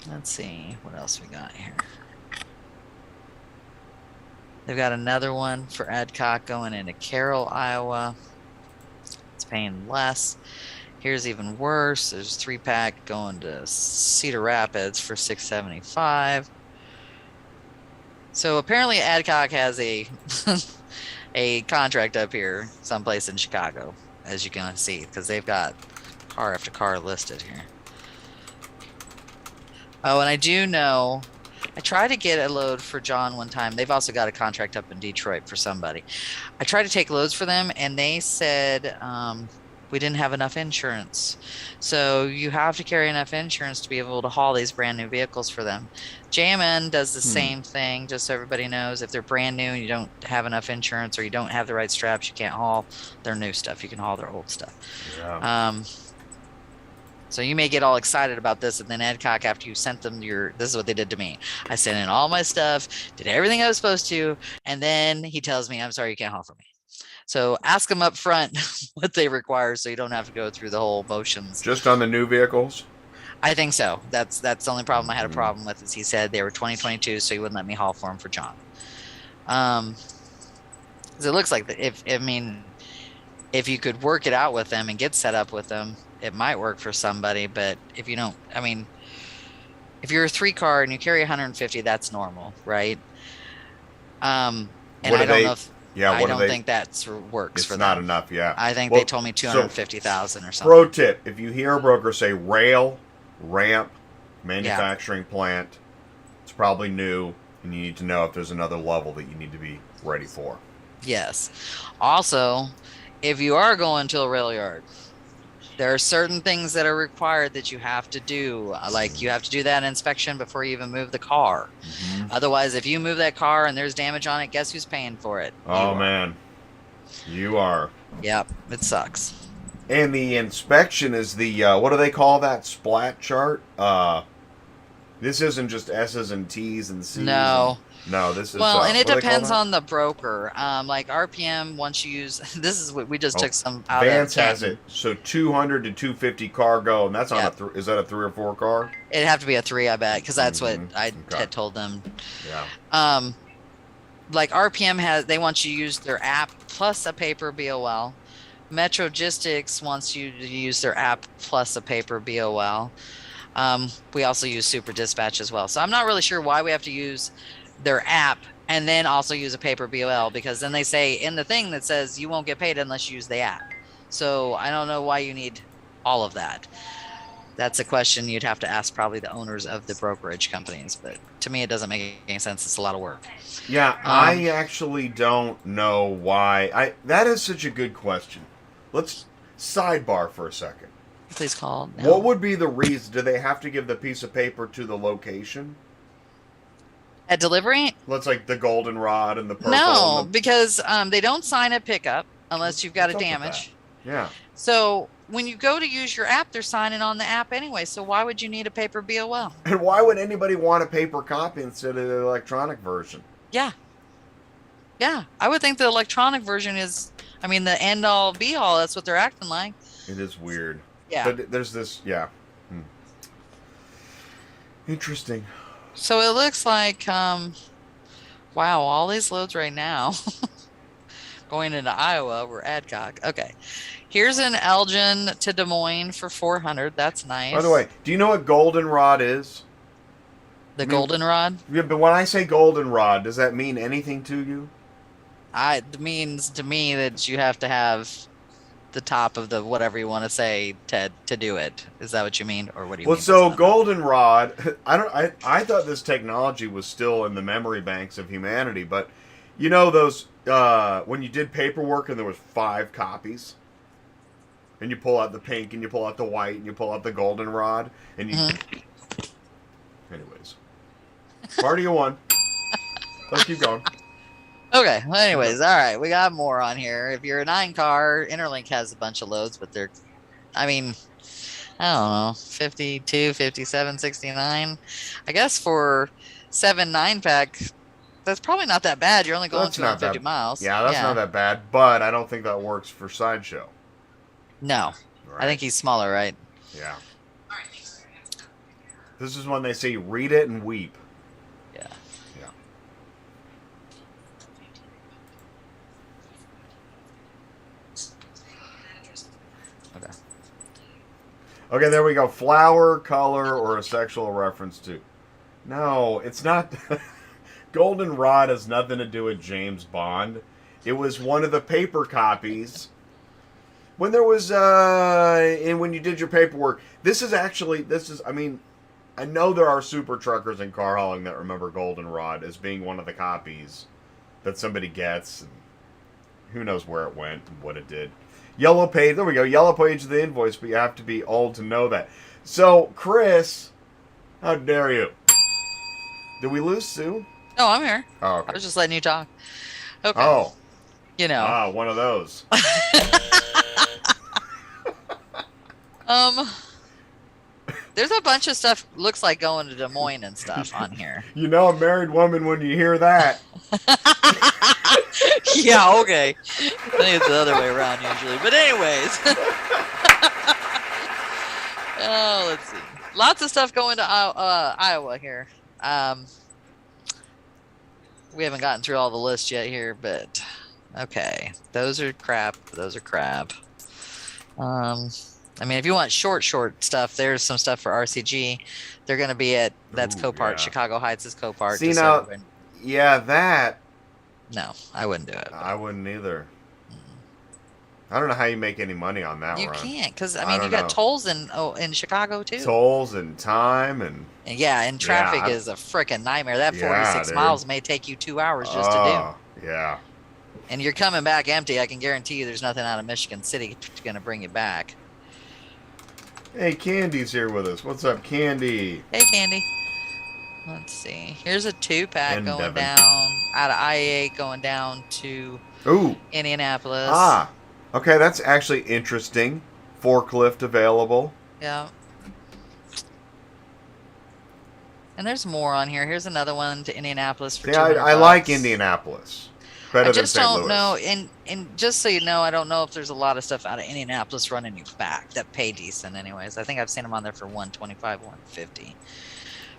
Let's see what else we got here. They've got another one for Adcock going into Carroll, Iowa. It's paying less. Here's even worse. There's 3-pack going to Cedar Rapids for $675. So apparently Adcock has a a contract up here someplace in Chicago, as you can see, because they've got car after car listed here. Oh, and I do know, I tried to get a load for John one time. They've also got a contract up in Detroit for somebody. I tried to take loads for them, and they said we didn't have enough insurance. So you have to carry enough insurance to be able to haul these brand new vehicles for them. JMN does the same thing, just so everybody knows. If they're brand new and you don't have enough insurance or you don't have the right straps, you can't haul their new stuff. You can haul their old stuff. Yeah. So you may get all excited about this, and then Adcock, after you sent them this is what they did to me. I sent in all my stuff, did everything I was supposed to, and then he tells me, I'm sorry, you can't haul for me. So ask them up front what they require so you don't have to go through the whole motions. Just on the new vehicles? I think so. That's the only problem I had a problem with is he said they were 2022, so he wouldn't let me haul for them for John. 'Cause it looks like if you could work it out with them and get set up with them, it might work for somebody. But if you don't, I mean, if you're a 3-car and you carry 150, that's normal, right? And I don't know if I don't think that works for them. It's not enough, yeah. I think they told me 250,000 or something. Pro tip: if you hear a broker say rail, ramp, manufacturing plant, it's probably new, and you need to know if there's another level that you need to be ready for. Yes. Also, if you are going to a rail yard, there are certain things that are required that you have to do. Like you have to do that inspection before you even move the car. Otherwise, if you move that car and there's damage on it, guess who's paying for it? Oh, man. You are. Yep, it sucks. And the inspection is the, what do they call that splat chart? This isn't just S's and T's and C's. No. No, this is... Well, and it what do they call depends that? on the broker. Like RPM, once you use... This is what we just took some out Vance of has it. So 200 to 250 cargo, and that's on Yep. is that a 3 or 4 car? It'd have to be a 3, I bet, because that's what I had told them. Yeah. Like RPM they want you to use their app plus a paper BOL. Metrogistics wants you to use their app plus a paper BOL. We also use Super Dispatch as well. So I'm not really sure why we have to use their app and then also use a paper BOL, because then they say in the thing that says you won't get paid unless you use the app. So I don't know why you need all of that. That's a question you'd have to ask probably the owners of the brokerage companies. But to me, it doesn't make any sense. It's a lot of work. Yeah, I actually don't know why. That is such a good question. Let's sidebar for a second. Please call. No. What would be the reason? Do they have to give the piece of paper to the location? At delivery? Let's like the Goldenrod and the purple. No, because they don't sign at pickup unless you've got a What's up with damage. that? Yeah. So when you go to use your app, they're signing on the app anyway. So why would you need a paper BOL? And why would anybody want a paper copy instead of the electronic version? Yeah. Yeah. I would think the electronic version is, I mean, the end all be all. That's what they're acting like. It is weird. Yeah. But there's this, yeah. Interesting. So it looks like, wow, all these loads right now going into Iowa were Adcock. Okay. Here's an Elgin to Des Moines for 400. That's nice. By the way, do you know what Goldenrod is? The Goldenrod? Yeah, but when I say Goldenrod, does that mean anything to you? It means to me that you have to have the top of the whatever you want to say to do it. Is that what you mean, or what do you Well, mean? so Goldenrod, I thought this technology was still in the memory banks of humanity, but you know those when you did paperwork and there was 5 copies, and you pull out the pink and you pull out the white and you pull out the goldenrod, and you. Anyways, party of one. Let's keep going. Okay. Well, anyways, all right. We got more on here. If you're a 9 car, Interlink has a bunch of loads, but they're, I mean, I don't know, 52, 57, 69. I guess for 7 9-pack, that's probably not that bad. You're only going That's not 250 that, miles. Yeah, that's not that bad, but I don't think that works for Sideshow. No. Right? I think he's smaller, right? Yeah. This is when they say read it and weep. Yeah. Yeah. Okay. Okay, there we go. Flower, color, or a sexual reference to. No, it's not. Goldenrod has nothing to do with James Bond. It was one of the paper copies. When there was, and when you did your paperwork, I mean, I know there are super truckers in car hauling that remember Goldenrod as being one of the copies that somebody gets. And who knows where it went and what it did. Yellow page, there we go. Yellow page of the invoice, but you have to be old to know that. So, Chris, how dare you? Did we lose Sue? No, I'm here. Oh, okay. I was just letting you talk. Okay. Oh. You know. Ah, one of those. There's a bunch of stuff looks like going to Des Moines and stuff on here. You know a married woman when you hear that. Yeah, okay. I think it's the other way around usually. But anyways. Oh, let's see. Lots of stuff going to Iowa here. We haven't gotten through all the lists yet here, but okay. Those are crap. Those are crap. I mean, if you want short stuff, there's some stuff for RCG. They're going to be at, that's Copart. Yeah. Chicago Heights is Copart. See, now, yeah, that. No, I wouldn't do it. But. I wouldn't either. I don't know how you make any money on that you run. You can't, because, I mean, you got tolls in Chicago, too. Tolls and time and yeah, and traffic is a freaking nightmare. That 46 miles may take you 2 hours just to do. Yeah. And you're coming back empty. I can guarantee you there's nothing out of Michigan City going to bring you back. Hey, Candy's here with us. What's up, Candy? Hey, Candy. Let's see. Here's a 2-pack going down out of I-8 going down to Indianapolis. Ah, okay, that's actually interesting. Forklift available. Yeah. And there's more on here. Here's another one to Indianapolis for $200. I like Indianapolis. I just don't know, and just so you know, I don't know if there's a lot of stuff out of Indianapolis running you back that pay decent anyways. I think I've seen them on there for $125, $150.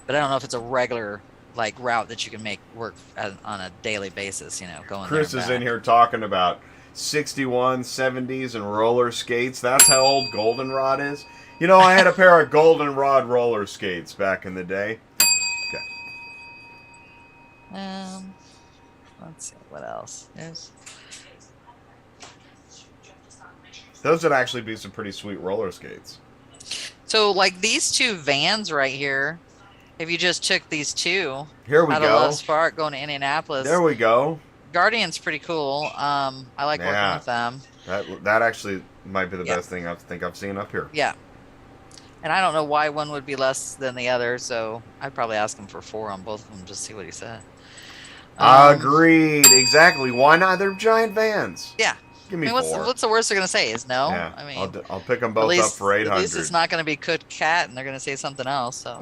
But I don't know if it's a regular like route that you can make work on a daily basis, you know, going Chris there and is back. In here talking about 61, 70s and roller skates. That's how old Goldenrod is. You know, I had a pair of Goldenrod roller skates back in the day. Okay. Let's see what else. Those would actually be some pretty sweet roller skates. So, like these 2 vans right here, if you just took these 2 here we out go. of Love's Park going to Indianapolis. There we go. Guardian's pretty cool. I like working with them. That actually might be the best thing I think I've seen up here. Yeah. And I don't know why one would be less than the other, so I'd probably ask him for 4 on both of them, just see what he said. Agreed. Exactly. Why not? They're giant vans. Yeah. Give me 4. What's the worst they're going to say is no? Yeah. I mean, I'll pick them both up for 800. At least it's not going to be cooked cat, and they're going to say something else. So.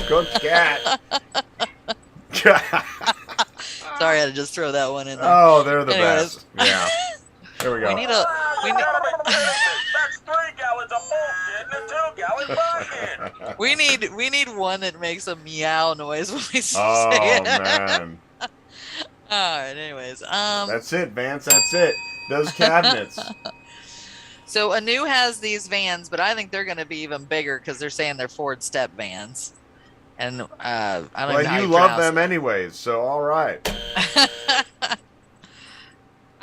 Cooked cat. Sorry, I had to just throw that one in there. Oh, they're the best. Yeah. There we go. We need a... That's 3 gallons of bullshit and 2 gallons bucket. We need one that makes a meow noise when we say it. Oh, man. All right, anyways. That's it, Vance. That's it. Those cabinets. So Anu has these vans, but I think they're going to be even bigger because they're saying they're Ford step vans. And I don't know. Well, you love them anyways, so all right.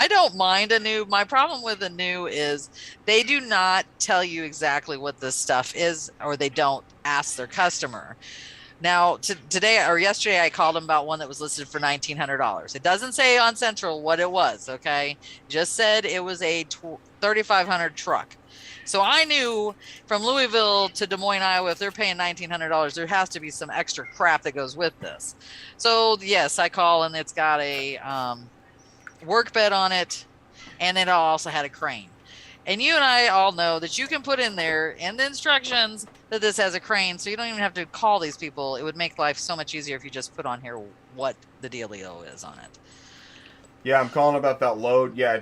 I don't mind a new. My problem with a new is they do not tell you exactly what this stuff is, or they don't ask their customer. Now, today or yesterday, I called them about one that was listed for $1,900. It doesn't say on Central what it was. Okay, just said it was a 3,500 truck. So I knew from Louisville to Des Moines, Iowa, if they're paying $1,900, there has to be some extra crap that goes with this. So yes, I call and it's got a work bed on it, and then it also had a crane. And you and I all know that you can put in there in the instructions that this has a crane, so you don't even have to call these people. It would make life so much easier if you just put on here what the dealio is on it. Yeah, I'm calling about that load. Yeah,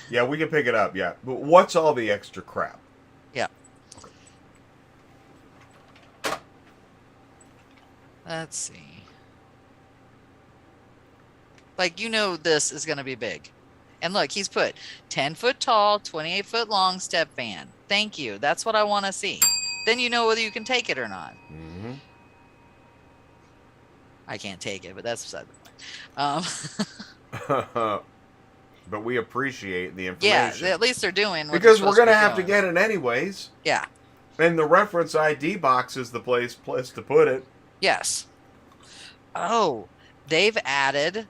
yeah, we can pick it up. Yeah, but what's all the extra crap? Yeah. Let's see. Like, you know, this is going to be big. And look, he's put 10-foot tall, 28-foot long step van. Thank you. That's what I want to see. Then you know whether you can take it or not. Mm-hmm. I can't take it, but that's beside the point. But we appreciate the information. Yeah, at least they're doing what because we're going to be have doing. to get it anyways. Yeah. And the reference ID box is the place to put it. Yes. Oh, they've added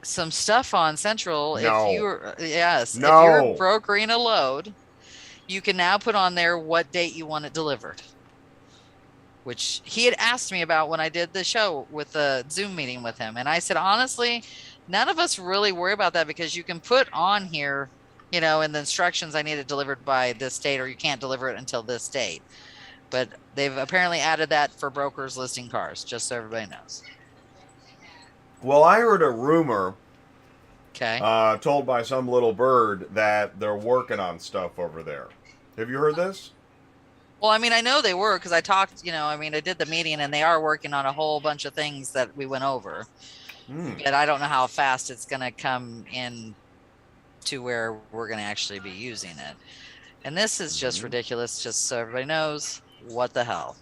some stuff on Central. No. If you're if No. you're brokering a load, you can now put on there what date you want it delivered. Which he had asked me about when I did the show with the Zoom meeting with him. And I said, honestly, none of us really worry about that because you can put on here, you know, in the instructions, I need it delivered by this date, or you can't deliver it until this date. But they've apparently added that for brokers listing cars, just so everybody knows. Well, I heard a rumor Okay. told by some little bird that they're working on stuff over there. Have you heard this? Well, I mean, I know they were because I talked, you know, I mean, I did the meeting and they are working on a whole bunch of things that we went over. But I don't know how fast it's going to come in to where we're going to actually be using it. And this is just ridiculous, just so everybody knows what the hell.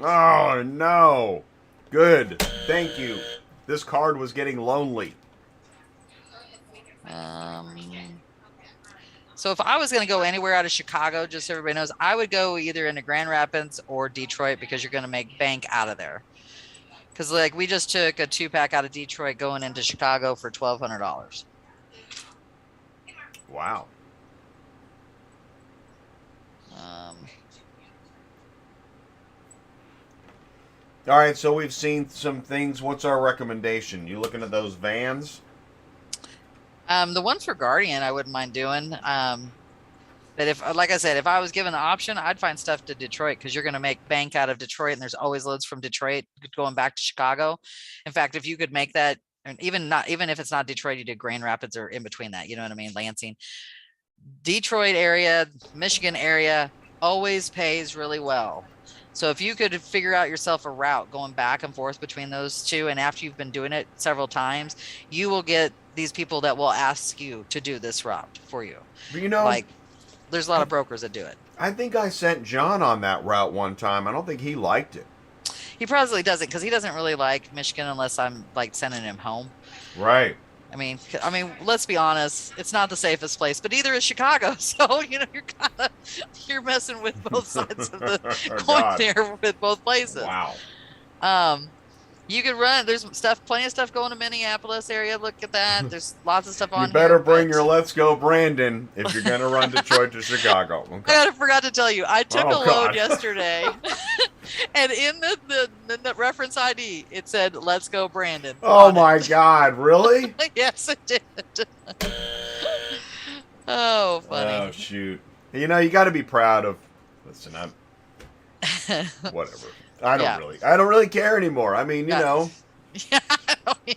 Oh, no. Good. Thank you. This card was getting lonely. So if I was going to go anywhere out of Chicago, just so everybody knows, I would go either into Grand Rapids or Detroit because you're going to make bank out of there. Because, like, we just took a 2-pack out of Detroit going into Chicago for $1,200. Wow. All right, so we've seen some things. What's our recommendation? You looking at those vans? The ones for Guardian, I wouldn't mind doing. But if, like I said, if I was given the option, I'd find stuff to Detroit because you're going to make bank out of Detroit, and there's always loads from Detroit going back to Chicago. In fact, if you could make that, and even if it's not Detroit, you did Grand Rapids or in between that, you know what I mean? Lansing, Detroit area, Michigan area always pays really well. So if you could figure out yourself a route going back and forth between those two, and after you've been doing it several times, you will get these people that will ask you to do this route for you. But you know, like, there's a lot of brokers that do it. I think I sent John on that route one time. I don't think he liked it. He probably doesn't because he doesn't really like Michigan unless I'm like sending him home. Right. I mean, let's be honest. It's not the safest place, but either is Chicago. So you're messing with both sides of the coin there with both places. Wow. You could run. There's plenty of stuff going to Minneapolis area. Look at that. There's lots of stuff on. You better bring your Let's Go Brandon if you're gonna run Detroit to Chicago. Okay. I forgot to tell you. I took a load yesterday, and in the reference ID, it said "Let's Go Brandon." Oh my God! Really? Yes, it did. Oh, funny. Oh shoot! You know, you got to be proud of. Listen, I'm. Whatever. I don't really care anymore. I mean, you know. Yeah,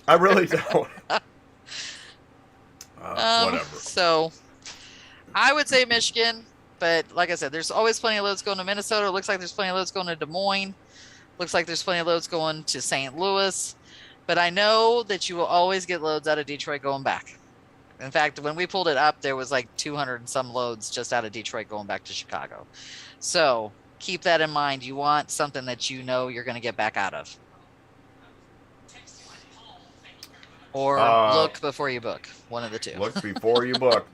I really don't. Whatever. So, I would say Michigan, but like I said, there's always plenty of loads going to Minnesota. It looks like there's plenty of loads going to Des Moines. Looks like there's plenty of loads going to St. Louis. But I know that you will always get loads out of Detroit going back. In fact, when we pulled it up, there was like 200 and some loads just out of Detroit going back to Chicago. So keep that in mind. You want something that you know you're going to get back out of. Or look before you book. One of the two. Look before you book.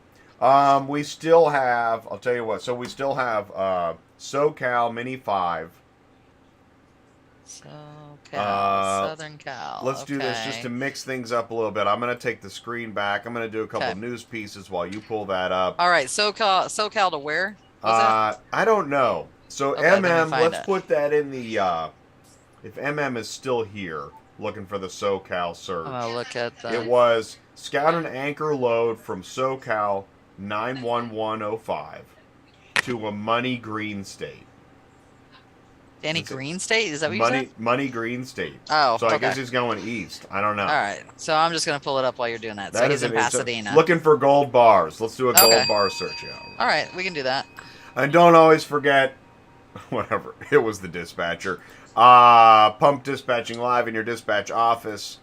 We still have, I'll tell you what, so we still have SoCal Mini 5. Southern Cal. Let's do this just to mix things up a little bit. I'm going to take the screen back. I'm going to do a couple news pieces while you pull that up. All right, SoCal to where? I don't know. So Okay, let's put that in the, if is still here, looking for the SoCal surge. I'm going to look at the... It was scout and anchor load from SoCal 91105 to a money green state. Danny Green State? Is that what you said? Money Green State. Oh, so I guess he's going east. I don't know. All right. So I'm just going to pull it up while you're doing that. So he's in Pasadena. Looking for gold bars. Let's do a gold bar search. Yeah. All right. We can do that. And don't always forget, whatever, it was the dispatcher. Pump dispatching live in your dispatch office.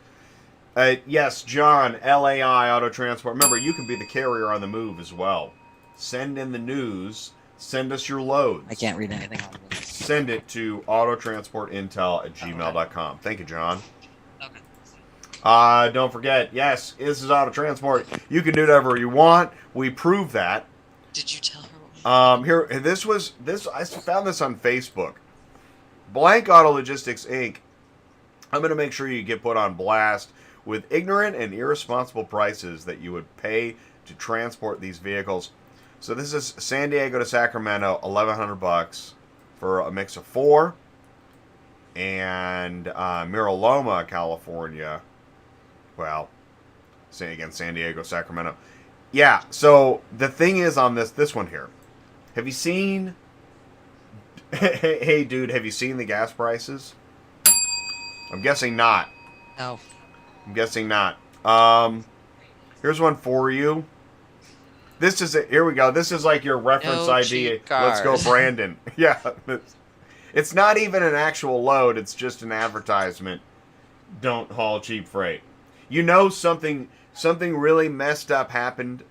Yes, John, LAI Auto Transport. Remember, you can be the carrier on the move as well. Send in the news. Send us your loads. I can't read anything on this. Send it to autotransportintel@gmail.com. Thank you, John. Okay. Don't forget, yes, this is Auto Transport. You can do whatever you want. We prove that. Did you tell her? I found this on Facebook. Blank Auto Logistics Inc. I'm going to make sure you get put on blast with ignorant and irresponsible prices that you would pay to transport these vehicles. So this is San Diego to Sacramento, $1,100 for a mix of 4, and Mira Loma, California. Well, say again, San Diego, Sacramento. Yeah. So the thing is on this one here. Have you seen? Hey, dude, have you seen the gas prices? I'm guessing not. No. I'm guessing not. Here's one for you. This is it. Here we go. This is like your reference ID. Let's go, Brandon. Yeah. It's not even an actual load. It's just an advertisement. Don't haul cheap freight. You know something really messed up happened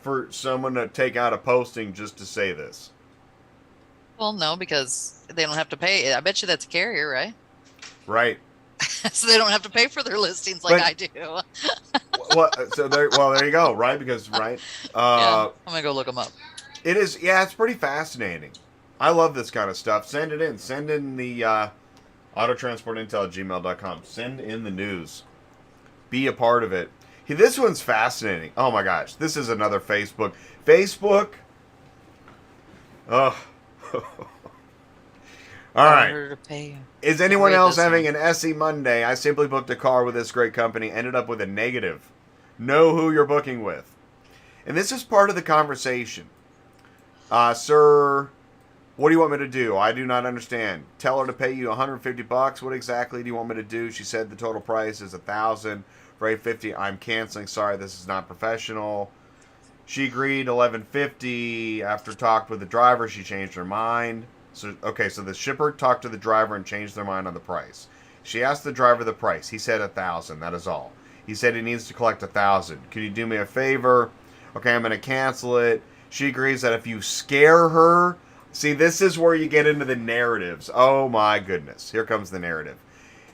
for someone to take out a posting just to say this. Well, no, because they don't have to pay. I bet you that's a carrier, right? Right. So they don't have to pay for their listings like I do. There you go, right? Because right. Yeah, I'm gonna go look them up. It is, yeah, it's pretty fascinating. I love this kind of stuff. Send it in. Send in the autotransportintel@gmail.com. Send in the news. Be a part of it. Hey, this one's fascinating. Oh my gosh, this is another Facebook. Oh. All right. Is anyone else having an SE Monday? I simply booked a car with this great company, ended up with a negative. Know who you're booking with. And this is part of the conversation. Sir, what do you want me to do? I do not understand. Tell her to pay you $150. What exactly do you want me to do? She said the total price is $1,000 for $850. I'm canceling. Sorry, this is not professional. She agreed $1,150. After talked with the driver, she changed her mind. So the shipper talked to the driver and changed their mind on the price. She asked the driver the price. He said $1,000. That is all. He said he needs to collect $1,000. Can you do me a favor? Okay, I'm going to cancel it. She agrees that if you scare her... See, this is where you get into the narratives. Oh my goodness. Here comes the narrative.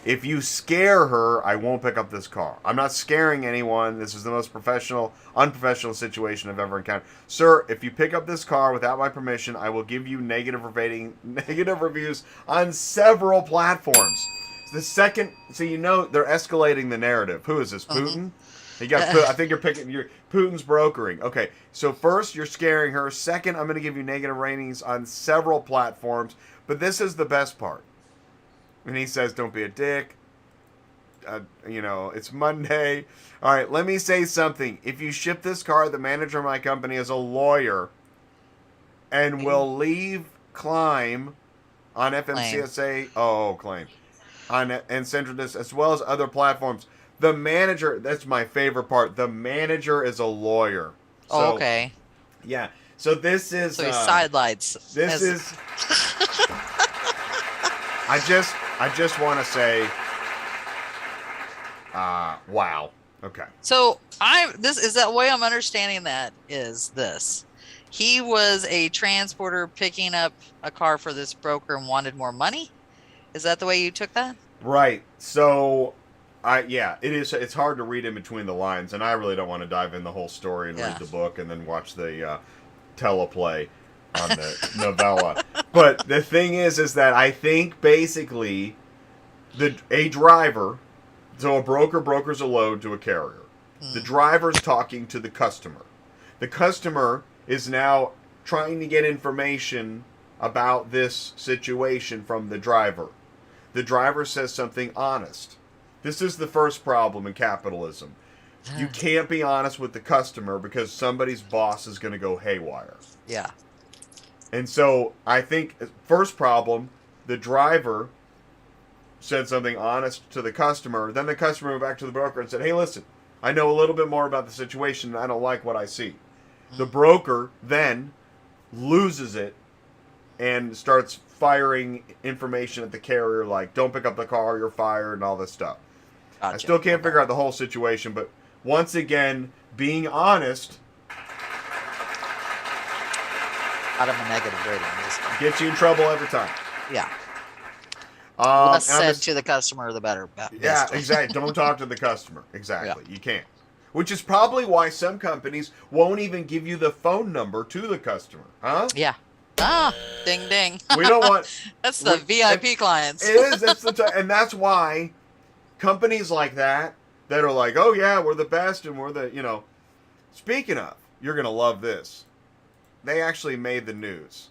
If you scare her, I won't pick up this car. I'm not scaring anyone. This is the most unprofessional situation I've ever encountered. Sir, if you pick up this car without my permission, I will give you negative reviews on several platforms. The second, so you know they're escalating the narrative. Who is this, Putin? I think you're Putin's brokering. Okay, so first you're scaring her. Second, I'm going to give you negative ratings on several platforms. But this is the best part. And he says, don't be a dick. It's Monday. All right, let me say something. If you ship this car, the manager of my company is a lawyer and will leave Climb on FMCSA. Claim. And Central Dis, as well as other platforms. The manager, that's my favorite part. The manager is a lawyer. So, okay. Yeah. So this is... So he sidelights. This is... I just want to say, wow. Okay. So this is that way I'm understanding that is this. He was a transporter picking up a car for this broker and wanted more money. Is that the way you took that? Right. So Yeah, it is. It's hard to read in between the lines, and I really don't want to dive in the whole story and Yeah. read the book and then watch the teleplay on the novella. But the thing is that I think basically a driver, so a broker brokers a load to a carrier. The driver's talking to the customer. The customer is now trying to get information about this situation from the driver. The driver says something honest. This is the first problem in capitalism. You can't be honest with the customer because somebody's boss is going to go haywire. Yeah. And so I think first problem, the driver said something honest to the customer. Then the customer went back to the broker and said, hey, listen, I know a little bit more about the situation and I don't like what I see. The broker then loses it and starts firing information at the carrier like, don't pick up the car, you're fired, and all this stuff. Gotcha. I still can't figure out the whole situation, but once again, being honest Out of a negative rating. gets you in trouble every time. Yeah. and Less said to the customer, the better. Yeah, exactly. Don't talk to the customer. Exactly. Yeah. You can't. Which is probably why some companies won't even give you the phone number to the customer. Huh? Yeah. Ah, ding, ding. We don't want... That's the VIP clients. It is. That's and that's why companies like that are like, oh, yeah, we're the best and we're the, Speaking of, you're going to love this. They actually made the news.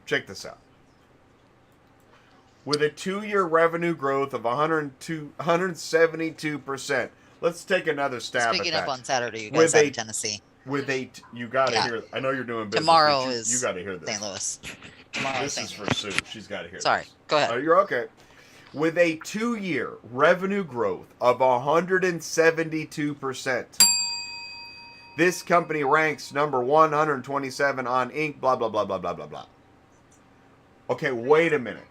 Check this out. With a 2-year revenue growth of 172%. Let's take another stab Speaking at that. Up on Saturday, you guys out in Tennessee. You got to hear. I know you're doing business. Tomorrow you got to hear this. St. Louis. Tomorrow this is for Sue. She's got to hear. Sorry. This. Go ahead. You're okay. With a 2-year revenue growth of 172%. This company ranks number 127 on Inc. Blah, blah, blah, blah, blah, blah, blah. Okay, wait a minute.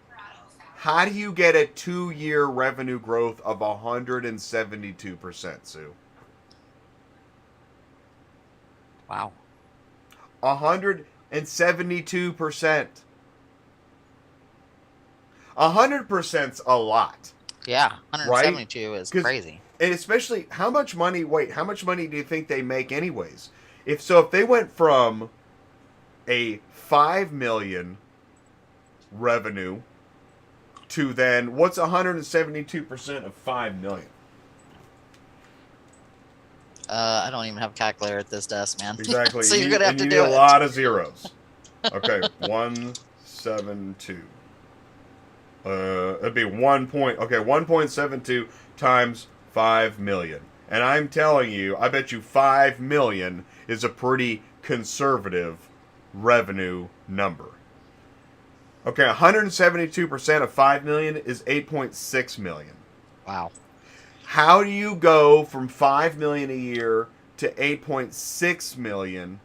How do you get a 2-year revenue growth of 172%, Sue? Wow. 172%. 100%'s a lot. Yeah, 172 right? is crazy. And especially, how much money do you think they make anyways? If they went from a 5 million revenue to then, what's 172% of 5 million? I don't even have a calculator at this desk, man. Exactly. So you're going to have to you do need it. a lot of zeros. Okay, 172. It'd be 1.72 times 5 million. And I'm telling you, I bet you 5 million is a pretty conservative revenue number. Okay, 172% of 5 million is 8.6 million. Wow. How do you go from 5 million a year to 8.6 million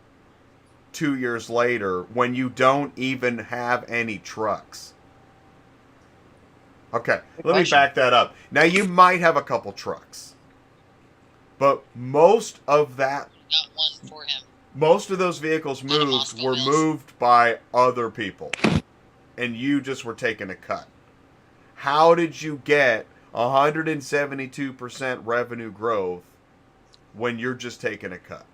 2 years later when you don't even have any trucks? Okay, let me back that up. Now, you might have a couple trucks, but most of Got one for him. most of those vehicles were moved by other people, and you just were taking a cut. How did you get 172% revenue growth when you're just taking a cut?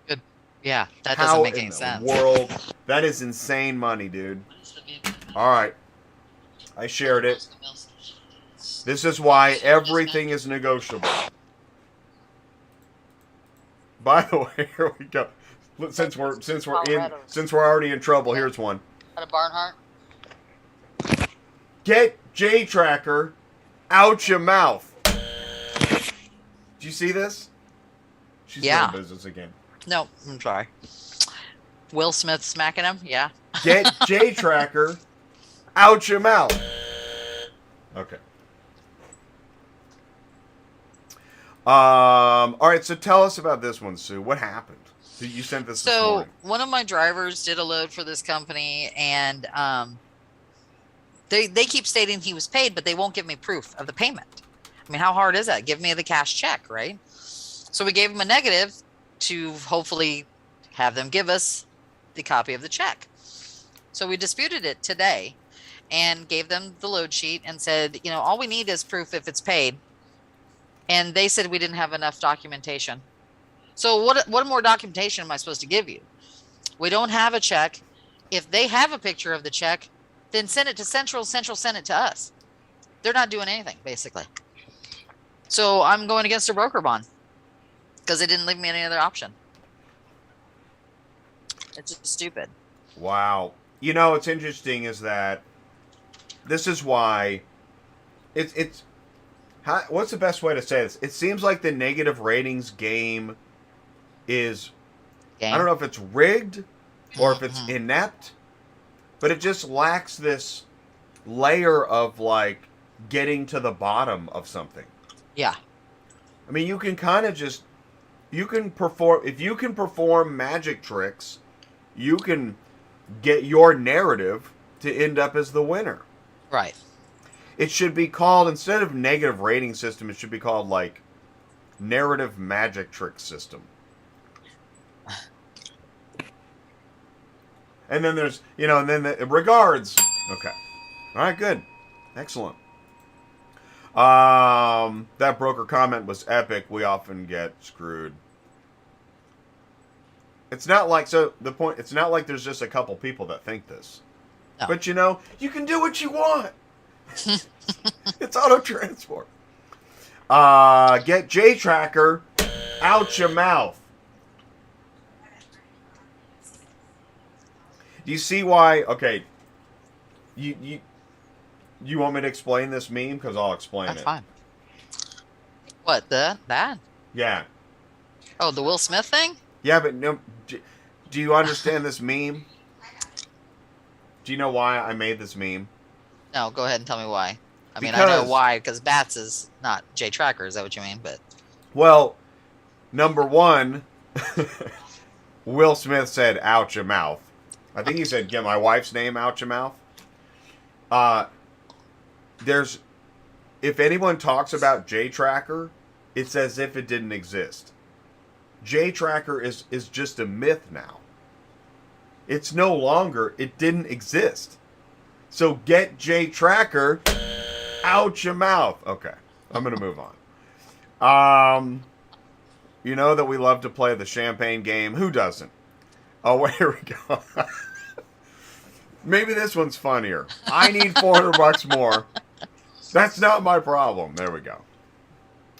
Good. Yeah, that doesn't make any sense. World, that is insane money, dude. All right. I shared it. This is why everything is negotiable. By the way, here we go. Since we're already in trouble, here's one. At a Barnhart? Get J-Tracker out your mouth. Did you see this? She's doing business again. No, I'm sorry. Will Smith smacking him? Yeah. Get J-Tracker out your mouth. Okay. All right, so tell us about this one, Sue. What happened? You sent this morning. One of my drivers did a load for this company, and they keep stating he was paid, but they won't give me proof of the payment. I mean, how hard is that? Give me the cash check, right? So we gave him a negative to hopefully have them give us the copy of the check. So we disputed it today, and gave them the load sheet and said, all we need is proof if it's paid. And they said we didn't have enough documentation. So what more documentation am I supposed to give you? We don't have a check. If they have a picture of the check, then send it to Central. Central send it to us. They're not doing anything, basically. So I'm going against a broker bond because they didn't leave me any other option. It's just stupid. Wow. What's interesting is that this is why what's the best way to say this? It seems like the negative ratings game is, I don't know if it's rigged or if it's inept, but it just lacks this layer of like getting to the bottom of something. Yeah. I mean, you can kind of just, if you can perform magic tricks, you can get your narrative to end up as the winner. Right. It should be called, instead of negative rating system, it should be called like narrative magic trick system. And then there's, and then regards. Okay. All right, good. Excellent. That broker comment was epic. We often get screwed. It's not like, it's not like there's just a couple people that think this. No. But you can do what you want. It's auto transport. Get J Tracker out your mouth. Do you see why? Okay. You want me to explain this meme? Because I'll explain That's it. fine. What, that? Yeah. Oh, the Will Smith thing? Yeah, but no. Do you understand this meme? Do you know why I made this meme? No, go ahead and tell me why. I mean, I know why, because Bats is not J Tracker. Is that what you mean? But well, number one, Will Smith said, "Out your mouth." I think he said, "Get my wife's name out your mouth." If anyone talks about J Tracker, it's as if it didn't exist. J Tracker is just a myth now. It's no longer, it didn't exist. So get J Tracker out your mouth. Okay, I'm going to move on. You know that we love to play the champagne game. Who doesn't? Oh, wait, here we go. Maybe this one's funnier. I need $400 more. That's not my problem. There we go.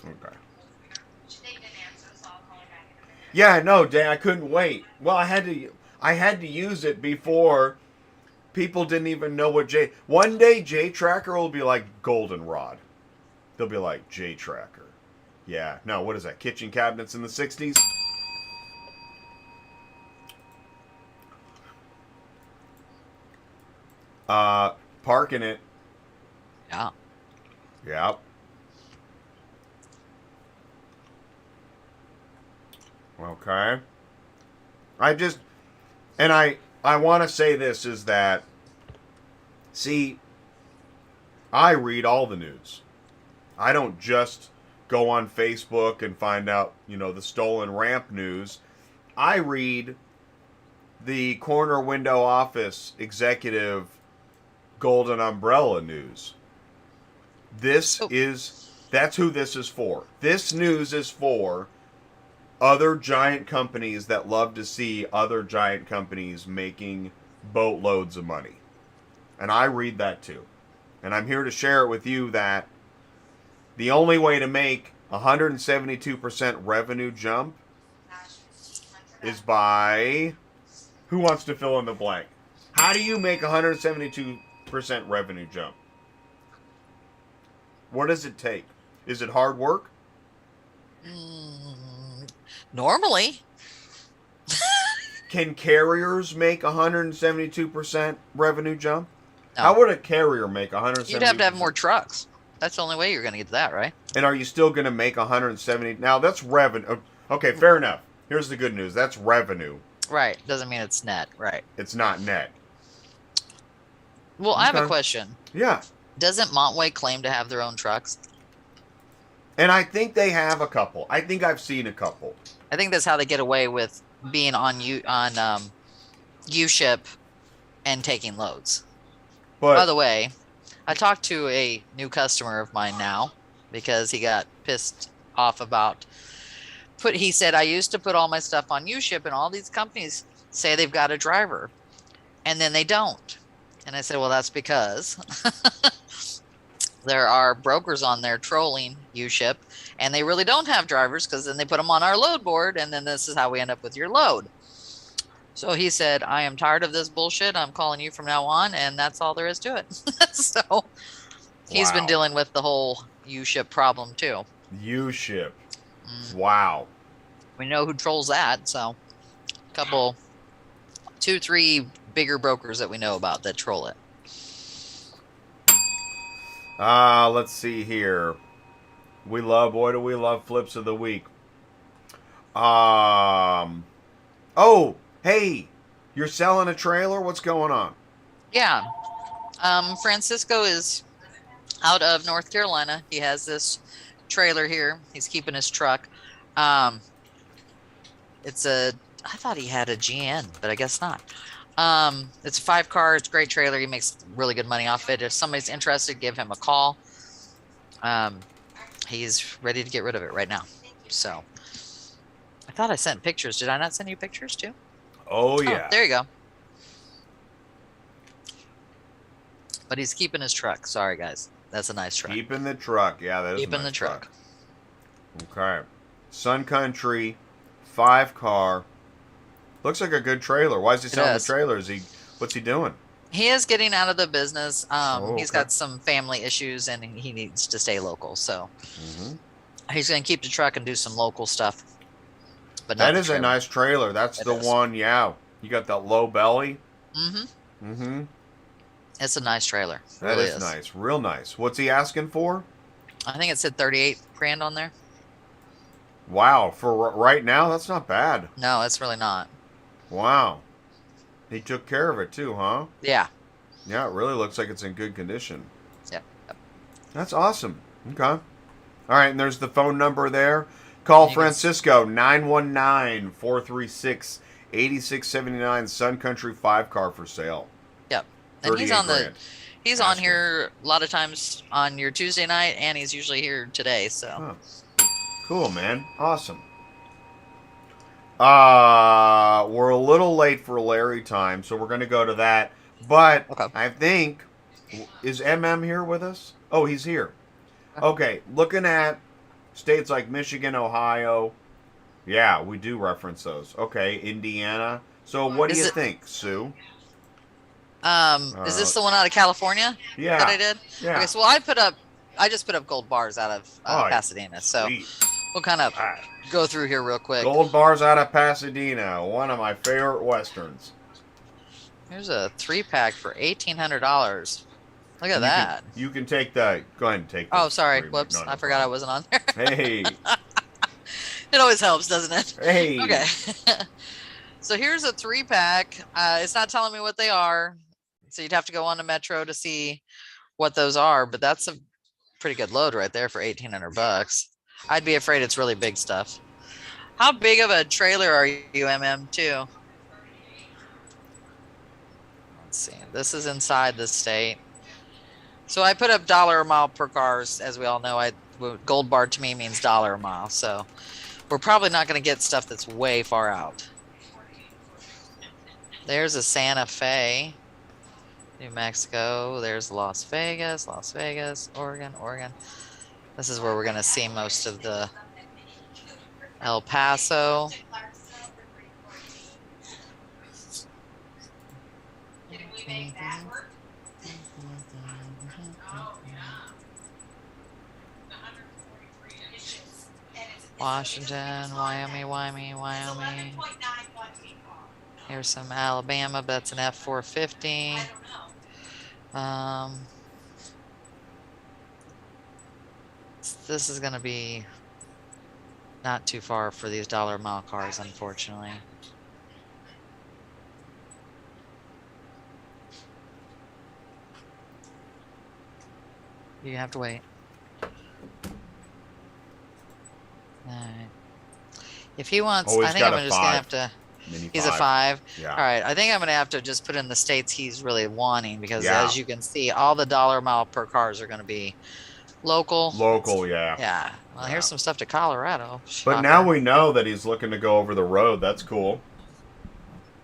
Okay. Yeah, no, Dan, I couldn't wait. Well, I had to use it before people didn't even know what One day J Tracker will be like Goldenrod. They'll be like J Tracker. Yeah. No, what is that? Kitchen cabinets in the 60s? Parking it. yeah. Yep. Okay. I want to say this is that, see, I read all the news. I don't just go on Facebook and find out, the stolen ramp news. I read the corner window office executive golden umbrella news. That's who this is for. This news is for other giant companies that love to see other giant companies making boatloads of money. And I read that too. And I'm here to share it with you that the only way to make 172% revenue jump is by... Who wants to fill in the blank? How do you make 172% revenue jump? What does it take? Is it hard work? Normally. Can carriers make 172% revenue jump? No. How would a carrier make 172%? You'd have to have more trucks. That's the only way you're going to get to that, right? And are you still going to make 170? Now, that's revenue. Okay, fair enough. Here's the good news. That's revenue. Right. Doesn't mean it's net. Right. It's not net. Well, I have a question. Yeah. Doesn't Montway claim to have their own trucks? And I think they have a couple. I think I've seen a couple. I think that's how they get away with being on U-ship and taking loads. But By the way, I talked to a new customer of mine now because he got pissed off about he said, I used to put all my stuff on UShip and all these companies say they've got a driver and then they don't. And I said, well, that's because there are brokers on there trolling UShip and they really don't have drivers because then they put them on our load board and then this is how we end up with your load. So he said, I am tired of this bullshit. I'm calling you from now on. And that's all there is to it. So he's been Wow. dealing with the whole UShip problem too. UShip. Wow. We know who trolls that. So a couple, 2, 3 bigger brokers that we know about that troll it. Let's see here. Boy, do we love flips of the week. Oh, hey, you're selling a trailer? What's going on? Yeah. Francisco is out of North Carolina. He has this trailer here. He's keeping his truck. I thought he had a GN, but I guess not. It's a 5-car. It's a great trailer. He makes really good money off it. If somebody's interested, give him a call. He's ready to get rid of it right now. So I thought I sent pictures. Did I not send you pictures too? Oh, yeah. Oh, there you go. But he's keeping his truck. Sorry, guys. That's a nice truck. Keeping the truck. Yeah, that is Keeping a nice the truck. Okay. Sun Country, 5-car. Looks like a good trailer. Why is he selling the trailer? What's he doing? He is getting out of the business. He's okay. got some family issues and he needs to stay local. So he's going to keep the truck and do some local stuff. But that is a nice trailer. That's the one. Yeah. You got that low belly. It's a nice trailer. That is nice. Real nice. What's he asking for? I think it said 38 grand on there. Wow. For right now, that's not bad. No, it's really not. Wow. He took care of it too, huh? Yeah. Yeah, it really looks like it's in good condition. Yep. That's awesome. Okay. All right, and there's the phone number there. Call Francisco, 919-436-8679, Sun Country 5-car for sale. Yep. And he's on he's on Asking. here a lot of times on your Tuesday night, and he's usually here today. So Cool, man. Awesome. We're a little late for Larry time, so we're going to go to that. But I think, is MM here with us? Oh, he's here. Okay, looking at states like Michigan, Ohio. Yeah, we do reference those. Okay, Indiana. So what do you think, Sue? Is this the one out of California? Yeah. That I did? Yeah. Okay, so I just put up gold bars out of Pasadena. So we'll kind of go through here real quick. Gold bars out of Pasadena, one of my favorite westerns. Here's a 3-pack for $1,800. Look at that. You can take that. Go ahead and take that. Oh, sorry. Whoops. I forgot I wasn't on there. Hey. It always helps, doesn't it? Hey. Okay. So here's a 3-pack. It's not telling me what they are. So you'd have to go on to Metro to see what those are. But that's a pretty good load right there for $1,800. I'd be afraid it's really big stuff. How big of a trailer are you, MM2? Let's see. This is inside the state. So I put up $1 a mile per cars. As we all know, gold bar to me means $1 a mile. So we're probably not going to get stuff that's way far out. There's a Santa Fe, New Mexico. There's Las Vegas, Oregon. This is where we're going to see most of the El Paso. Washington, Wyoming. Here's some Alabama, but that's an F450. This is going to be not too far for these $1 a mile cars, unfortunately. You have to wait. All right. If he wants, I think I'm just going to have to Mini He's a 5. Yeah. All right. I think I'm going to have to just put in the states he's really wanting because, Yeah. as you can see, all the dollar mile per cars are going to be local. Local, yeah. Yeah. Well, Yeah. here's some stuff to Colorado. But now Shocker. we know that he's looking to go over the road. That's cool.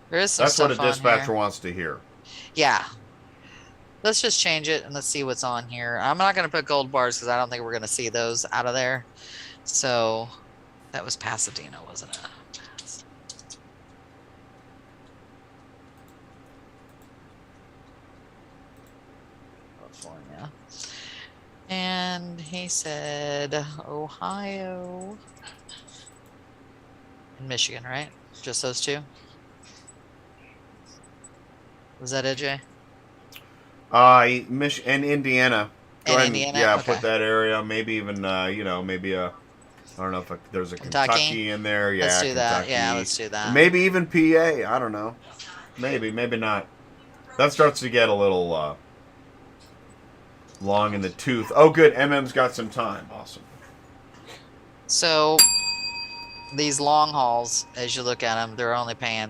There is some That's what stuff a on dispatcher here. wants to hear. Yeah. Let's just change it and let's see what's on here. I'm not going to put gold bars because I don't think we're going to see those out of there. So that was Pasadena, wasn't it? California. And he said Ohio and Michigan, right? Just those two? Was that it, Jay? And Indiana. Go And ahead Indiana? Yeah, Okay. put that area. Maybe even, maybe a, I don't know if there's a Kentucky in there. Yeah, Let's do that. Kentucky. Yeah, let's do that. Maybe even PA. I don't know. Maybe not. That starts to get a little long in the tooth. Oh, good. MM's got some time. Awesome. So these long hauls, as you look at them, they're only paying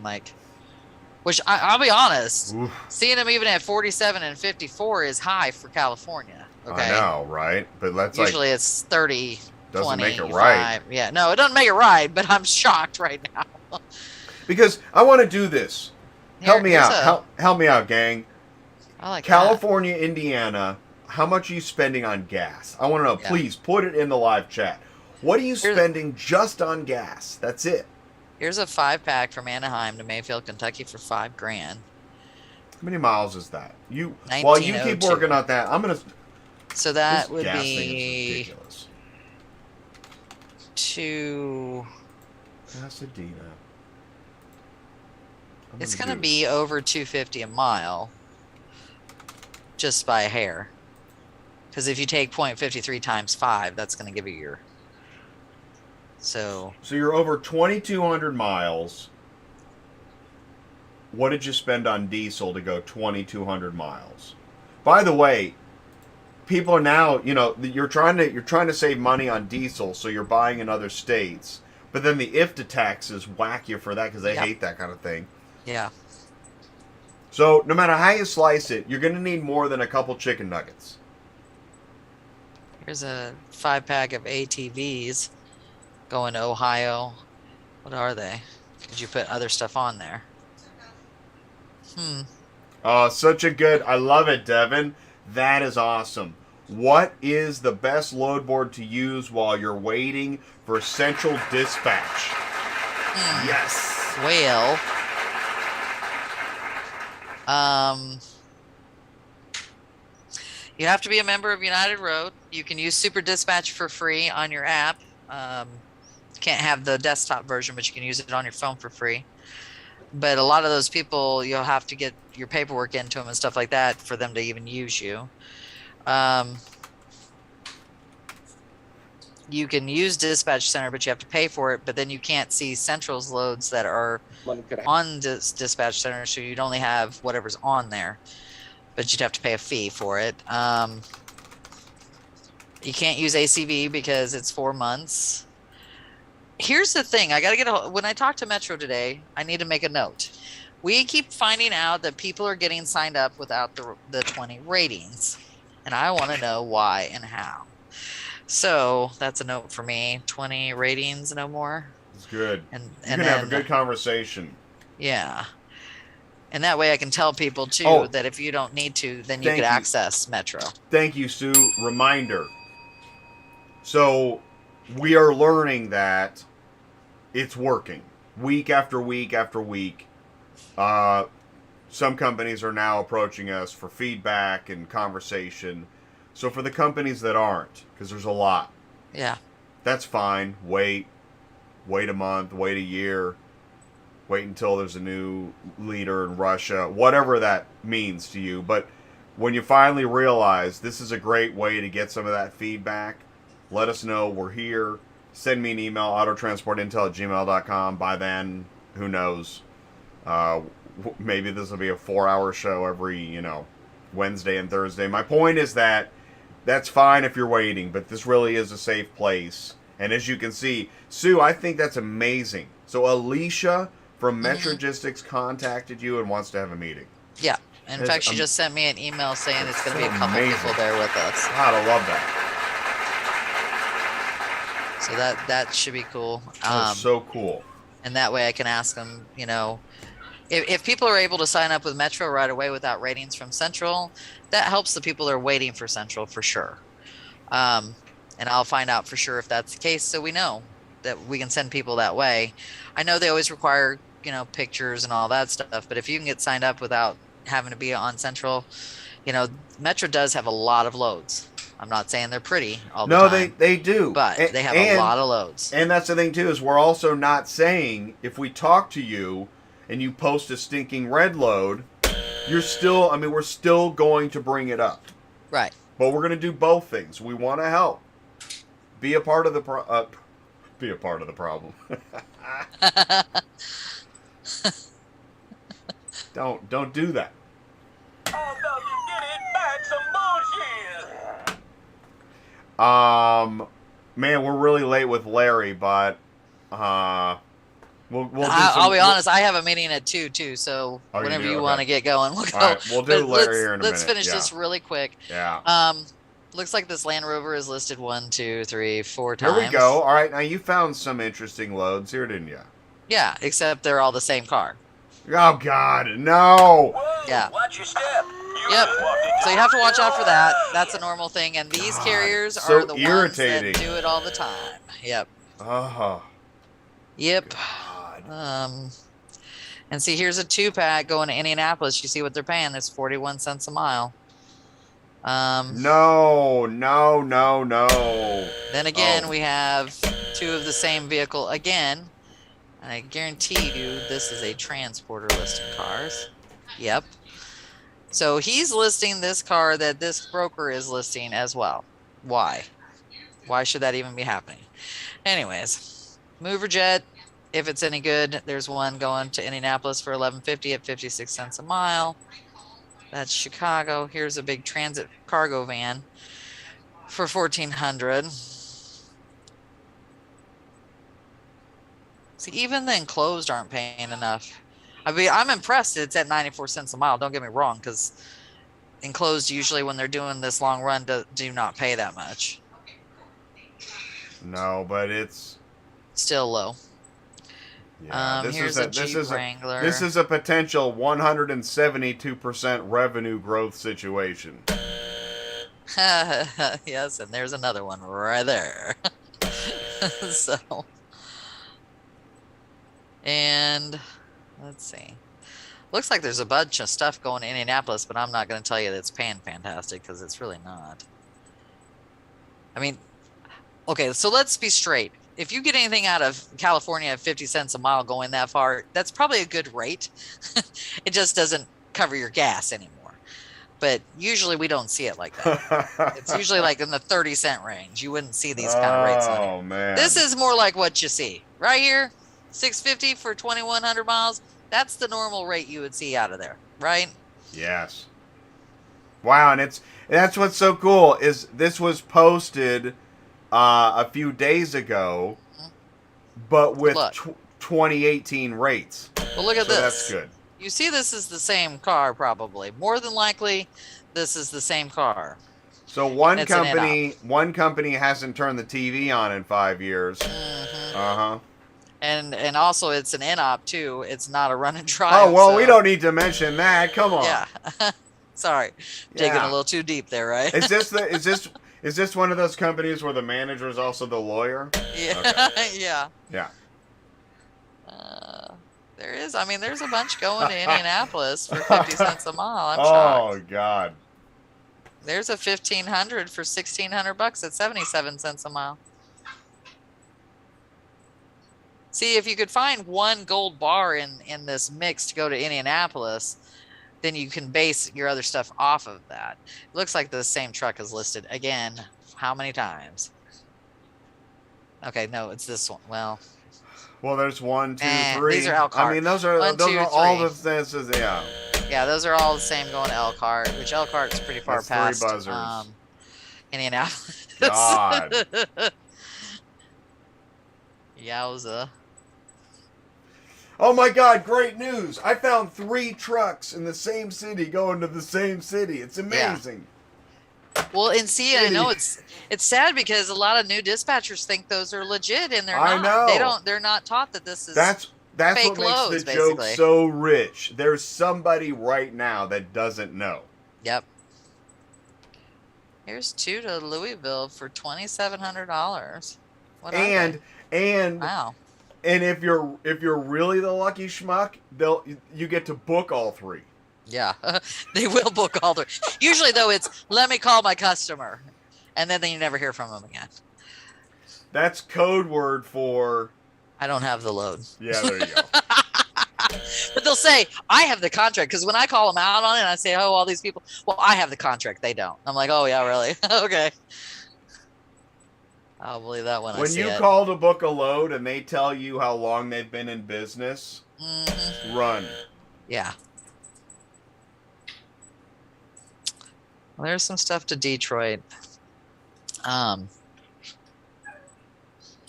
which I'll be honest, Oof. seeing them even at 47 and 54 is high for California. Okay. I know, right? But that's Usually it's 30, doesn't 25. make it right. Yeah, no, it doesn't make it right, but I'm shocked right now. Because I want to do this. Help me Here's out. Help me out, gang. I like California, Indiana, how much are you spending on gas? I want to know. Yeah. Please put it in the live chat. What are you spending just on gas? That's it. Here's a 5-pack from Anaheim to Mayfield, Kentucky for $5,000. How many miles is that? While you keep 1902. working on that, I'm gonna. So that This would gas thing is be ridiculous. Pasadena. It's going to be over 250 a mile just by a hair. Because if you take 0.53 times 5, that's going to give you your... So you're over 2,200 miles. What did you spend on diesel to go 2,200 miles? By the way, people are now, you're trying to save money on diesel, so you're buying in other states. But then the IFTA taxes whack you for that because they hate that kind of thing. yeah. So no matter how you slice it, you're going to need more than a couple chicken nuggets. Here's a 5-pack of ATVs going to Ohio. What are they? Did you put other stuff on there? Oh, such a good. I love it, Devin. That is awesome. What is the best load board to use while you're waiting for central dispatch? Yes. Well, you have to be a member of United Road. You can use Super Dispatch for free on your app. Can't have the desktop version, but you can use it on your phone for free. But a lot of those people, you'll have to get your paperwork into them and stuff like that for them to even use you. You can use Dispatch Center, but you have to pay for it. But then you can't see Central's loads that are on this Dispatch Center, so you'd only have whatever's on there. But you'd have to pay a fee for it. You can't use ACV because it's 4 months. Here's the thing. I got to when I talk to Metro today, I need to make a note. We keep finding out that people are getting signed up without the 20 ratings. And I want to know why and how. So that's a note for me. 20 ratings, no more. It's good. And you can have a good conversation. Yeah. And that way I can tell people, too, that if you don't need to, then you could access Metro. Thank you, Sue. Reminder. So we are learning that it's working. Week after week after week. Some companies are now approaching us for feedback and conversation. So for the companies that aren't, because there's a lot. Yeah. That's fine. Wait a month, wait a year. Wait until there's a new leader in Russia, whatever that means to you. But when you finally realize this is a great way to get some of that feedback, let us know. We're here. Send me an email, autotransportintel@gmail.com. By then, who knows? Maybe this will be a 4-hour show every, Wednesday and Thursday. My point is that that's fine if you're waiting, but this really is a safe place. And as you can see, Sue, I think that's amazing. So Alicia from Metrogistics contacted you and wants to have a meeting. Yeah. In That's fact, she just sent me an email saying it's going to be a couple amazing. people there with us. God, I love that. So that should be cool. That's so cool. And that way I can ask them, you know, if people are able to sign up with Metro right away without ratings from Central, that helps the people that are waiting for Central for sure. And I'll find out for sure if that's the case, so we know that we can send people that way. I know they always require, you know, pictures and all that stuff, but if you can get signed up without having to be on Central, you know, Metro does have a lot of loads. I'm not saying they're pretty all the time. No, they do. But they have a lot of loads. And that's the thing, too, is we're also not saying if we talk to you and you post a stinking red load, you're still, I mean, we're still going to bring it up. Right. But we're going to do both things. We want to help. Be a part of the problem. Don't do that. Although you did it, that's some bullshit. Man, we're really late with Larry, but we'll do I'll be honest, I have a meeting at 2 too, so whenever you want to get going, we'll go. All right, we'll do Larry here in a minute. Let's finish this really quick. Yeah. Looks like this Land Rover is listed 1, 2, 3, 4 times. Here we go. All right, now you found some interesting loads here, didn't you? Yeah, except they're all the same car. Oh God, no! Whoa, Yeah. watch your step. You Yep. just walked into So you have to watch out for that. That's a normal thing, and these carriers so are the irritating. ones that do it all the time. Yep. Oh. Yep. God. And see, here's a 2-pack going to Indianapolis. You see what they're paying? It's 41 cents a mile. No. Then again, Oh. we have 2 of the same vehicle again. And I guarantee you this is a transporter listing cars. Yep. So he's listing this car that this broker is listing as well. Why? Why should that even be happening? Anyways, Mover Jet, if it's any good, there's one going to Indianapolis for $11.50 at 56 cents a mile. That's Chicago. Here's a big transit cargo van for $1,400. See, even the enclosed aren't paying enough. I mean, I'm impressed it's at 94 cents a mile. Don't get me wrong, because enclosed usually when they're doing this long run do not pay that much. No, but it's Still low. yeah. Here's a Jeep Wrangler. This is a potential 172% revenue growth situation. Yes, and there's another one right there. So, and let's see. Looks like there's a bunch of stuff going to Indianapolis, but I'm not going to tell you that it's paying fantastic because it's really not. I mean, okay, so let's be straight. If you get anything out of California at 50 cents a mile going that far, that's probably a good rate. It just doesn't cover your gas anymore. But usually we don't see it like that. It's usually like in the 30-cent range. You wouldn't see these kind of rates on here. Oh, man. This is more like what you see. Right here, $6.50 for 2,100 miles. That's the normal rate you would see out of there, right? Yes. Wow, and that's what's so cool is this was posted a few days ago, but with 2018 rates. Well, look at so this. That's good. You see this is the same car probably. More than likely, this is the same car. So one company hasn't turned the TV on in 5 years. Mm-hmm. Uh-huh. And also it's an in-op too. It's not a run and drive. Oh, well, so, we don't need to mention that. Come on. Yeah. Sorry. Digging Yeah. a little too deep there, right? Is this one of those companies where the manager is also the lawyer? Yeah. Okay. Yeah. Yeah. There is. I mean, there's a bunch going to Indianapolis for 50 cents a mile. I'm shocked. Oh, God. There's a 1,500 for $1,600 at 77 cents a mile. See, if you could find one gold bar in this mix to go to Indianapolis, then you can base your other stuff off of that. It looks like the same truck is listed again. How many times? Okay, no, it's this one. Well, there's 1, 2, 3. These are Elkhart. I mean, those are One, two, all three. the things. Yeah. Yeah, those are all the same going to Elkhart, which Elkhart's pretty far That's past 3 buzzers. Indianapolis. God. Yowza. Oh my God, great news. I found 3 trucks in the same city going to the same city. It's amazing. Well, and see, I know it's sad because a lot of new dispatchers think those are legit, and they're I not. know. They're not taught that this is That's fake what makes loads, the joke basically. so rich. There's somebody right now that doesn't know. Yep. Here's 2 to Louisville for $2,700. And Wow. and if you're really the lucky schmuck, you get to book all 3. Yeah, they will book all their. Usually, though, it's let me call my customer, and then you never hear from them again. That's code word for I don't have the load. Yeah, there you go. But they'll say, I have the contract. Because when I call them out on it, and I say, oh, all these people, well, I have the contract. They don't. I'm like, oh, yeah, really? Okay. I'll believe that when I see it. When you call to book a load and they tell you how long they've been in business, run. Yeah. Well, there's some stuff to Detroit.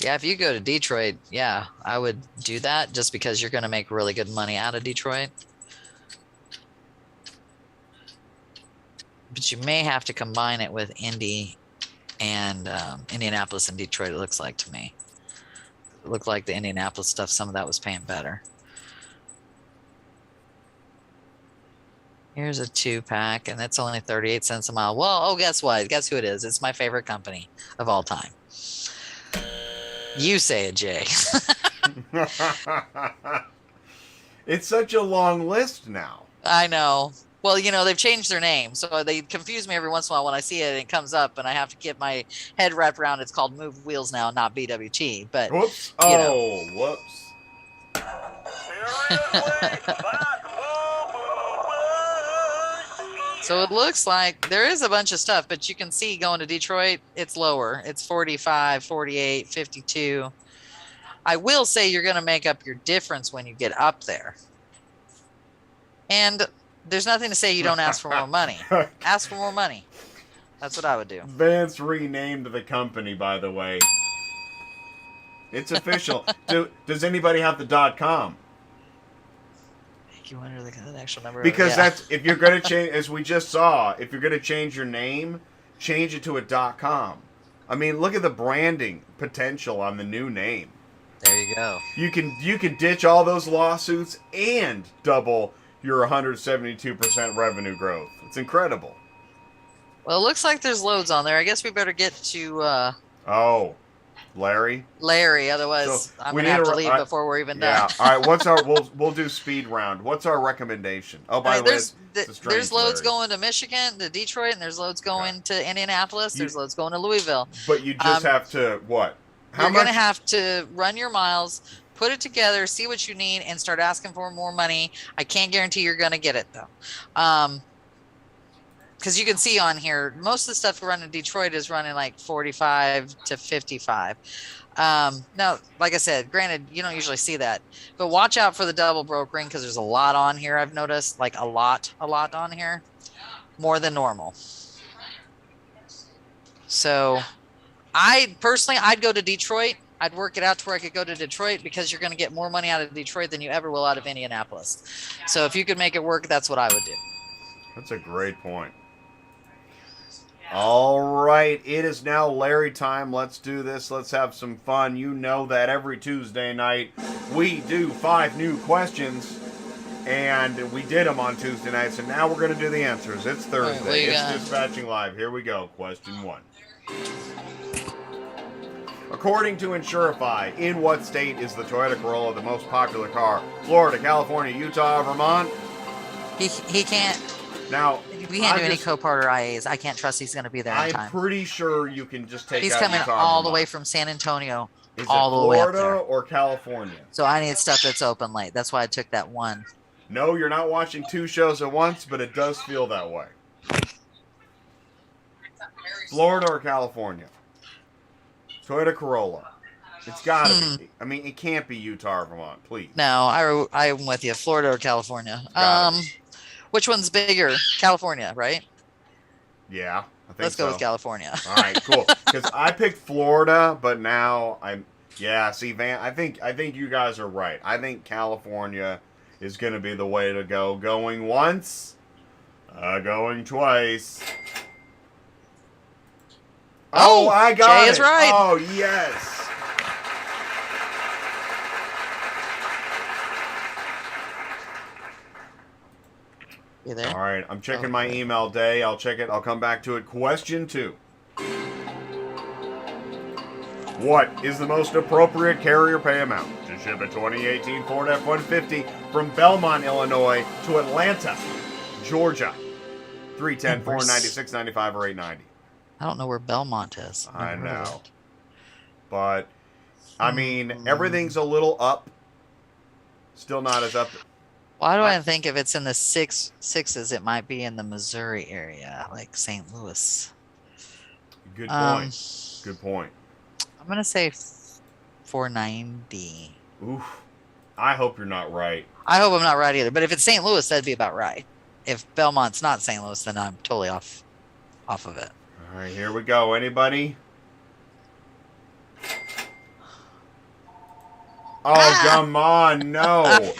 Yeah, if you go to Detroit, yeah, I would do that just because you're going to make really good money out of Detroit. But you may have to combine it with Indy and Indianapolis and Detroit, it looks like to me. It looked like the Indianapolis stuff, some of that was paying better. Here's a 2-pack, and that's only 38 cents a mile. Well, oh, guess what? Guess who it is? It's my favorite company of all time. You say it, Jay. It's such a long list now. I know. Well, you know, they've changed their name, so they confuse me every once in a while when I see it and it comes up, and I have to get my head wrapped around. It's called Move Wheels now, not BWT. But whoops! You know. Oh, whoops! So it looks like there is a bunch of stuff, but you can see going to Detroit, it's lower. It's 45, 48, 52. I will say you're going to make up your difference when you get up there. And there's nothing to say you don't ask for more money. Ask for more money. That's what I would do. Vance renamed the company, by the way. It's official. Does anybody have the .com? You wonder the actual number. Because that's if you're going to change, as we just saw, if you're going to change your name, change it to a .com. I mean, look at the branding potential on the new name. There you go. You can ditch all those lawsuits and double your 172% revenue growth. It's incredible. Well, it looks like there's loads on there. I guess we better get to Larry. Otherwise, So I'm gonna have to leave before we're even done. All right. What's our? We'll do speed round. What's our recommendation? Oh, by the way, there's loads going to Michigan, to Detroit, and there's loads going to Indianapolis. There's loads going to Louisville. But you just have to what? You're going to have to run your miles, put it together, see what you need, and start asking for more money. I can't guarantee you're going to get it though. Because you can see on here, most of the stuff running in Detroit is running like 45 to 55. Now, like I said, granted, you don't usually see that, but watch out for the double brokering because there's a lot on here. I've noticed like a lot on here, more than normal. So I'd go to Detroit. I'd work it out to where I could go to Detroit because you're going to get more money out of Detroit than you ever will out of Indianapolis. So if you could make it work, that's what I would do. That's a great point. All right, it is now Larry time. Let's do this. Let's have some fun. You know that every Tuesday night we do 5 new questions, and we did them on Tuesday nights, and now we're going to do the answers. It's Thursday. It's Dispatching Live. Here we go. Question 1. According to Insurify, in what state is the Toyota Corolla the most popular car? Florida, California, Utah, Vermont? He can't. Now, we can't do any Copart or IAs. I can't trust he's going to be there on time. I'm pretty sure you can just take He's out coming Utah, all Vermont. the way from San Antonio, Is all it the way up Florida there. or California? So I need stuff that's open late. That's why I took that one. No, you're not watching 2 shows at once, but it does feel that way. Florida or California? Toyota Corolla. It's got to be. I mean, it can't be Utah or Vermont, please. No, I'm with you. Florida or California. Which one's bigger? California, right? Yeah, I think Let's go with California. All right, cool. Because I picked Florida, but now Yeah, see, Van, I think you guys are right. I think California is going to be the way to go. Going once, going twice. Oh, I got Jay it. is right. Oh, yes. You there? All right, I'm checking Oh, my okay. email day. I'll check it. I'll come back to it. Question 2. What is the most appropriate carrier pay amount to ship a 2018 Ford F-150 from Belmont, Illinois to Atlanta, Georgia? 310, 496, 95, or 890. I don't know where Belmont is. I Never heard of know. it. But, I mean, everything's a little up. Still not as up. Why do I think if it's in the sixes, it might be in the Missouri area, like St. Louis? Good point. Good point. I'm gonna say 490. Oof. I hope you're not right. I hope I'm not right either. But if it's St. Louis, that'd be about right. If Belmont's not St. Louis, then I'm totally off of it. All right, here we go. Anybody? Oh, come on. No.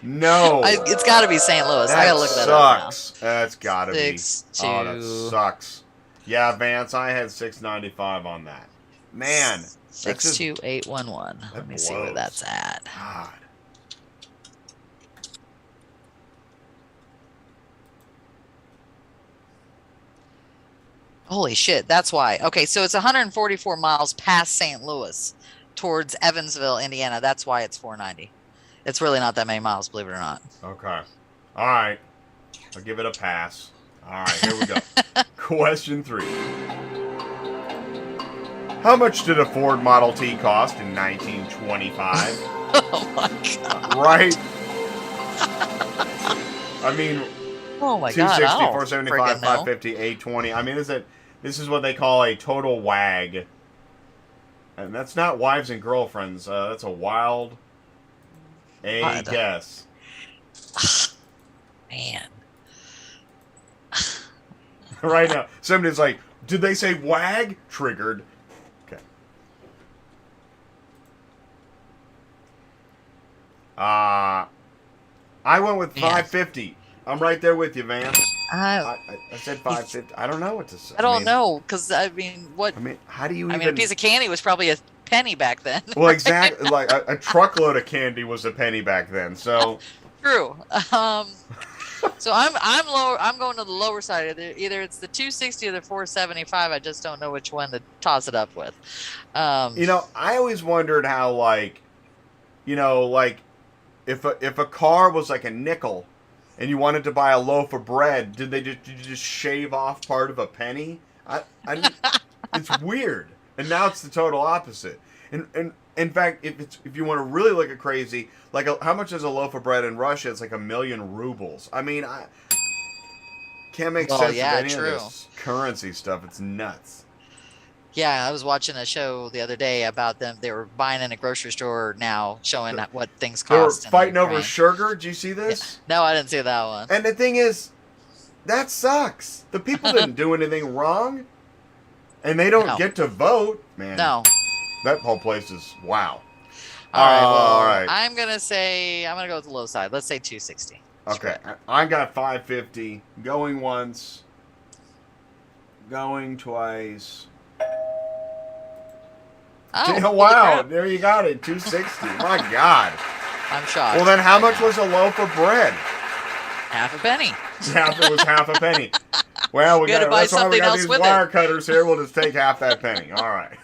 No. It's got to be St. Louis. That I gotta look that up sucks. That's got to be. 6 Oh, that sucks. Yeah, Vance, I had 695 on that. Man. 62811. Let me see where blows. that's at. God. Holy shit, that's why. Okay, so it's 144 miles past St. Louis towards Evansville, Indiana. That's why it's 490. It's really not that many miles, believe it or not. Okay. All right. I'll give it a pass. All right, here we go. Question 3. How much did a Ford Model T cost in 1925? Oh my god. Right? I mean, Oh my god. 260, I don't 475, friggin' know. 550, 820. I mean, this is what they call a total wag. And that's not wives and girlfriends. That's a wild God. guess. Man. Right now, somebody's like, did they say wag? Triggered. Okay. I went with Yeah. 550. I'm right there with you, Vance. I I said 550. I don't know what to say. don't know, because I mean, what? I mean, how do you I even... mean, a piece of candy was probably a penny back then. Well, exactly. Like a truckload of candy was a penny back then. So True. So I'm lower. I'm going to the lower side. Either it's the 260 or the 475. I just don't know which one to toss it up with. you know, I always wondered how, like, you know, like if a car was like a nickel, and you wanted to buy a loaf of bread, did you just shave off part of a penny? It's weird. And now it's the total opposite. And in fact, if you want to really look at crazy, like how much is a loaf of bread in Russia? It's like 1 million rubles. I mean, I can't make sense of any of this currency stuff. It's nuts. Yeah, I was watching a show the other day about them. They were buying in a grocery store now, showing what things They were cost. fighting over sugar. Did you see this? Yeah. No, I didn't see that one. And the thing is, that sucks. The people didn't do anything wrong, and they don't get to vote. Man, No. that whole place is wow. All right. Well, all right. I'm gonna go with the low side. Let's say 260. Okay, I got 550. Going once. Going twice. Oh, wow, there you got it. 260. My God. I'm shocked. Well, then how much was a loaf of bread? Half a penny. It was half a penny. Well, We gotta buy that's why we something got else these with wire it. cutters here. We'll just take half that penny. All right.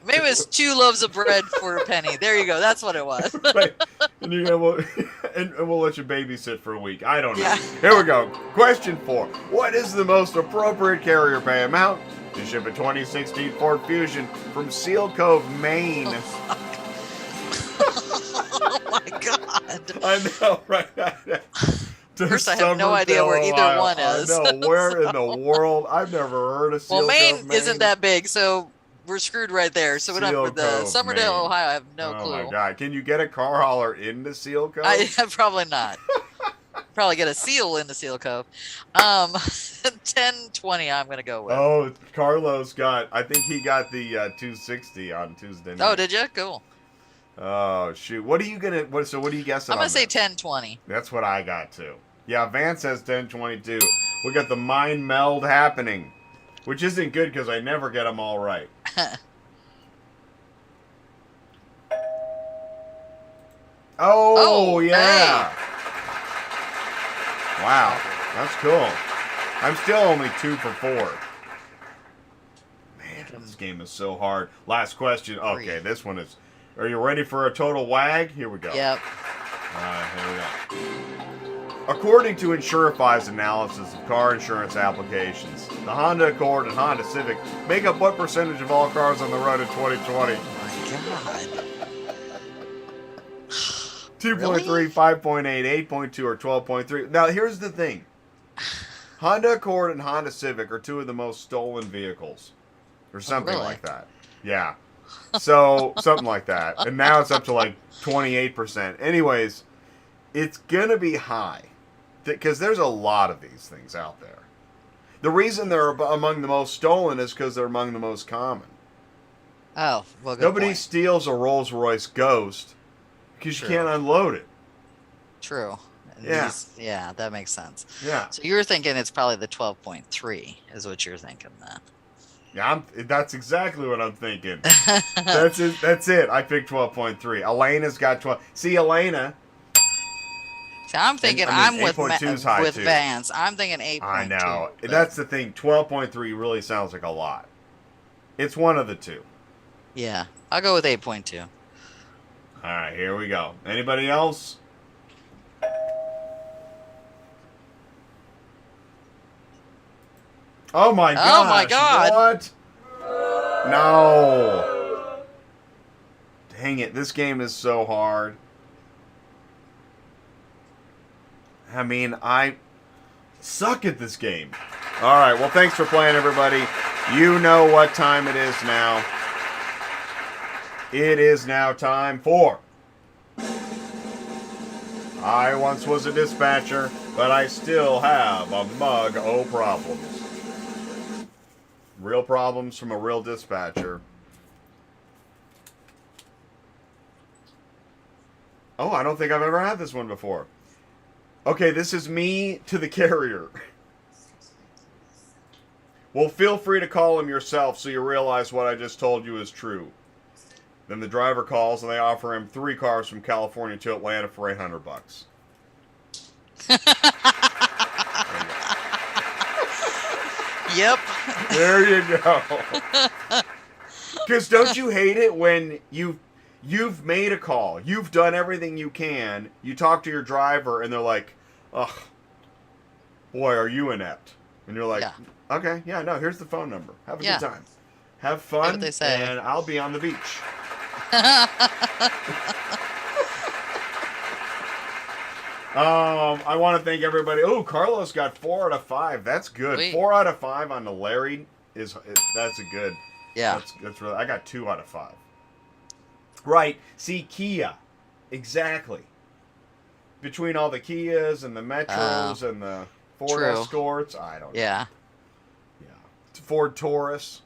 Maybe it's 2 loaves of bread for a penny. There you go. That's what it was. Right. And we'll let you babysit for a week. I don't know. Yeah. Here we go. Question 4. What is the most appropriate carrier pay amount to ship a 2016 Ford Fusion from Seal Cove, Maine? Oh my god. I know, right? First, I have no idea where either one is. I know. Where in the world? I've never heard of Seal Well, Maine Cove, Maine. isn't that big, so we're screwed right there. So we're not Seal with the Cove, Summerdale, Maine. Ohio. I have no Oh clue. my God! Can you get a car hauler into Seal Cove? Probably not. probably get a seal in the Seal Cove. 1020 I'm going to go with. Oh, Carlos I think he got the 260 on Tuesday night. Oh, did you? Cool. Oh, shoot. What are you going to, what do you guess? I'm going to say this? 1020. That's what I got too. Yeah, Vance says 1022. We got the mind meld happening, which isn't good because I never get them all right. Oh, yeah. Hey. Wow, that's cool. I'm still only 2 for 4. Man, this game is so hard. Last question. Okay, this one is... Are you ready for a total wag? Here we go. Yep. All right, here we go. According to Insurify's analysis of car insurance applications, the Honda Accord and Honda Civic make up what percentage of all cars on the road in 2020? Oh, my God. 2.3, Really? 5.8, 8.2, or 12.3. Now, here's the thing. Honda Accord and Honda Civic are 2 of the most stolen vehicles. Or something really? like that. Yeah. So, something like that. And now it's up to like 28%. Anyways, it's going to be high. Because there's a lot of these things out there. The reason they're among the most stolen is because they're among the most common. Oh, well, good Nobody point. steals a Rolls-Royce Ghost because you can't unload it. True. And Yeah. Yeah, that makes sense. Yeah. So you're thinking it's probably the 12.3 is what you're thinking then. Yeah, that's exactly what I'm thinking. That's it. I picked 12.3. Elena's got 12. See, Elena. See, I'm thinking I mean, I'm with 8.2 is high, too. Vance. I'm thinking 8.2. I know. but- That's the thing. 12.3 really sounds like a lot. It's one of the two. Yeah, I'll go with 8.2. All right, here we go. Anybody else? Oh my gosh. Oh my God. What? No. Dang it. This game is so hard. I mean, I suck at this game. All right. Well, thanks for playing, everybody. You know what time it is now. It is now time for... I once was a dispatcher, but I still have a mug o' problems. Real problems from a real dispatcher. Oh, I don't think I've ever had this one before. Okay, this is me to the carrier. Well, feel free to call him yourself so you realize what I just told you is true. Then the driver calls and they offer him 3 cars from California to Atlanta for $800. Yep. There you go. Because don't you hate it when you've made a call, you've done everything you can, you talk to your driver and they're like, ugh, boy, are you inept. And you're like, Yeah. okay, yeah, no, here's the phone number. Have a Yeah. good time. Have That's fun, what they say. and I'll be on the beach. I want to thank everybody. Oh, Carlos got 4 out of 5. That's good. Sweet. 4 out of 5 on the Larry that's a good. Yeah. That's really. I got 2 out of 5. Right. See, Kia. Exactly. Between all the Kias and the Metros and the Ford True. Escorts, I don't know. Yeah. Yeah. Ford Taurus.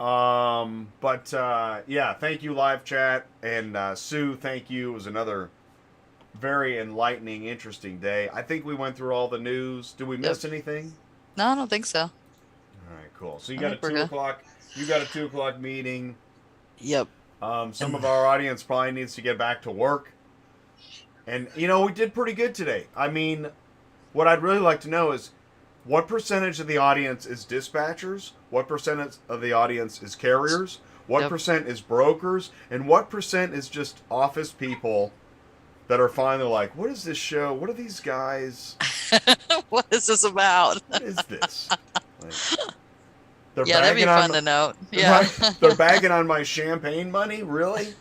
Yeah, thank you, live chat. And Sue, thank you. It was another very enlightening, interesting day. I think we went through all the news. Did we miss anything? No, I don't think so. All right, cool. So you I got a think we're 2 good. o'clock. You got a 2 o'clock meeting. Yep. Some of our audience probably needs to get back to work. And, you know, we did pretty good today. I mean, what I'd really like to know is what percentage of the audience is dispatchers? What percentage of the audience is carriers? What Yep. percent is brokers? And what percent is just office people that are finally like, what is this show? What are these guys? What is this about? What is this? Like, they're Yeah, that'd be bagging on fun my- to note. Yeah. They're bagging on my champagne money? Really?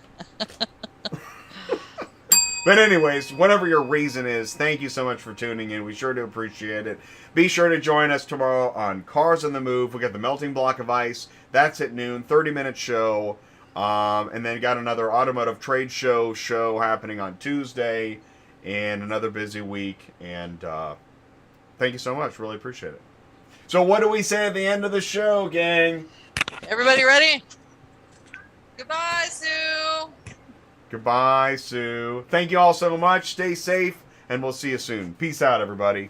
But anyways, whatever your reason is, thank you so much for tuning in. We sure do appreciate it. Be sure to join us tomorrow on Cars on the Move. We got the Melting Block of Ice. That's at noon, 30-minute show. And then got another automotive trade show happening on Tuesday. and another busy week. And thank you so much. Really appreciate it. So what do we say at the end of the show, gang? Everybody ready? Goodbye, Sue. Goodbye, Sue. Thank you all so much. Stay safe, and we'll see you soon. Peace out, everybody.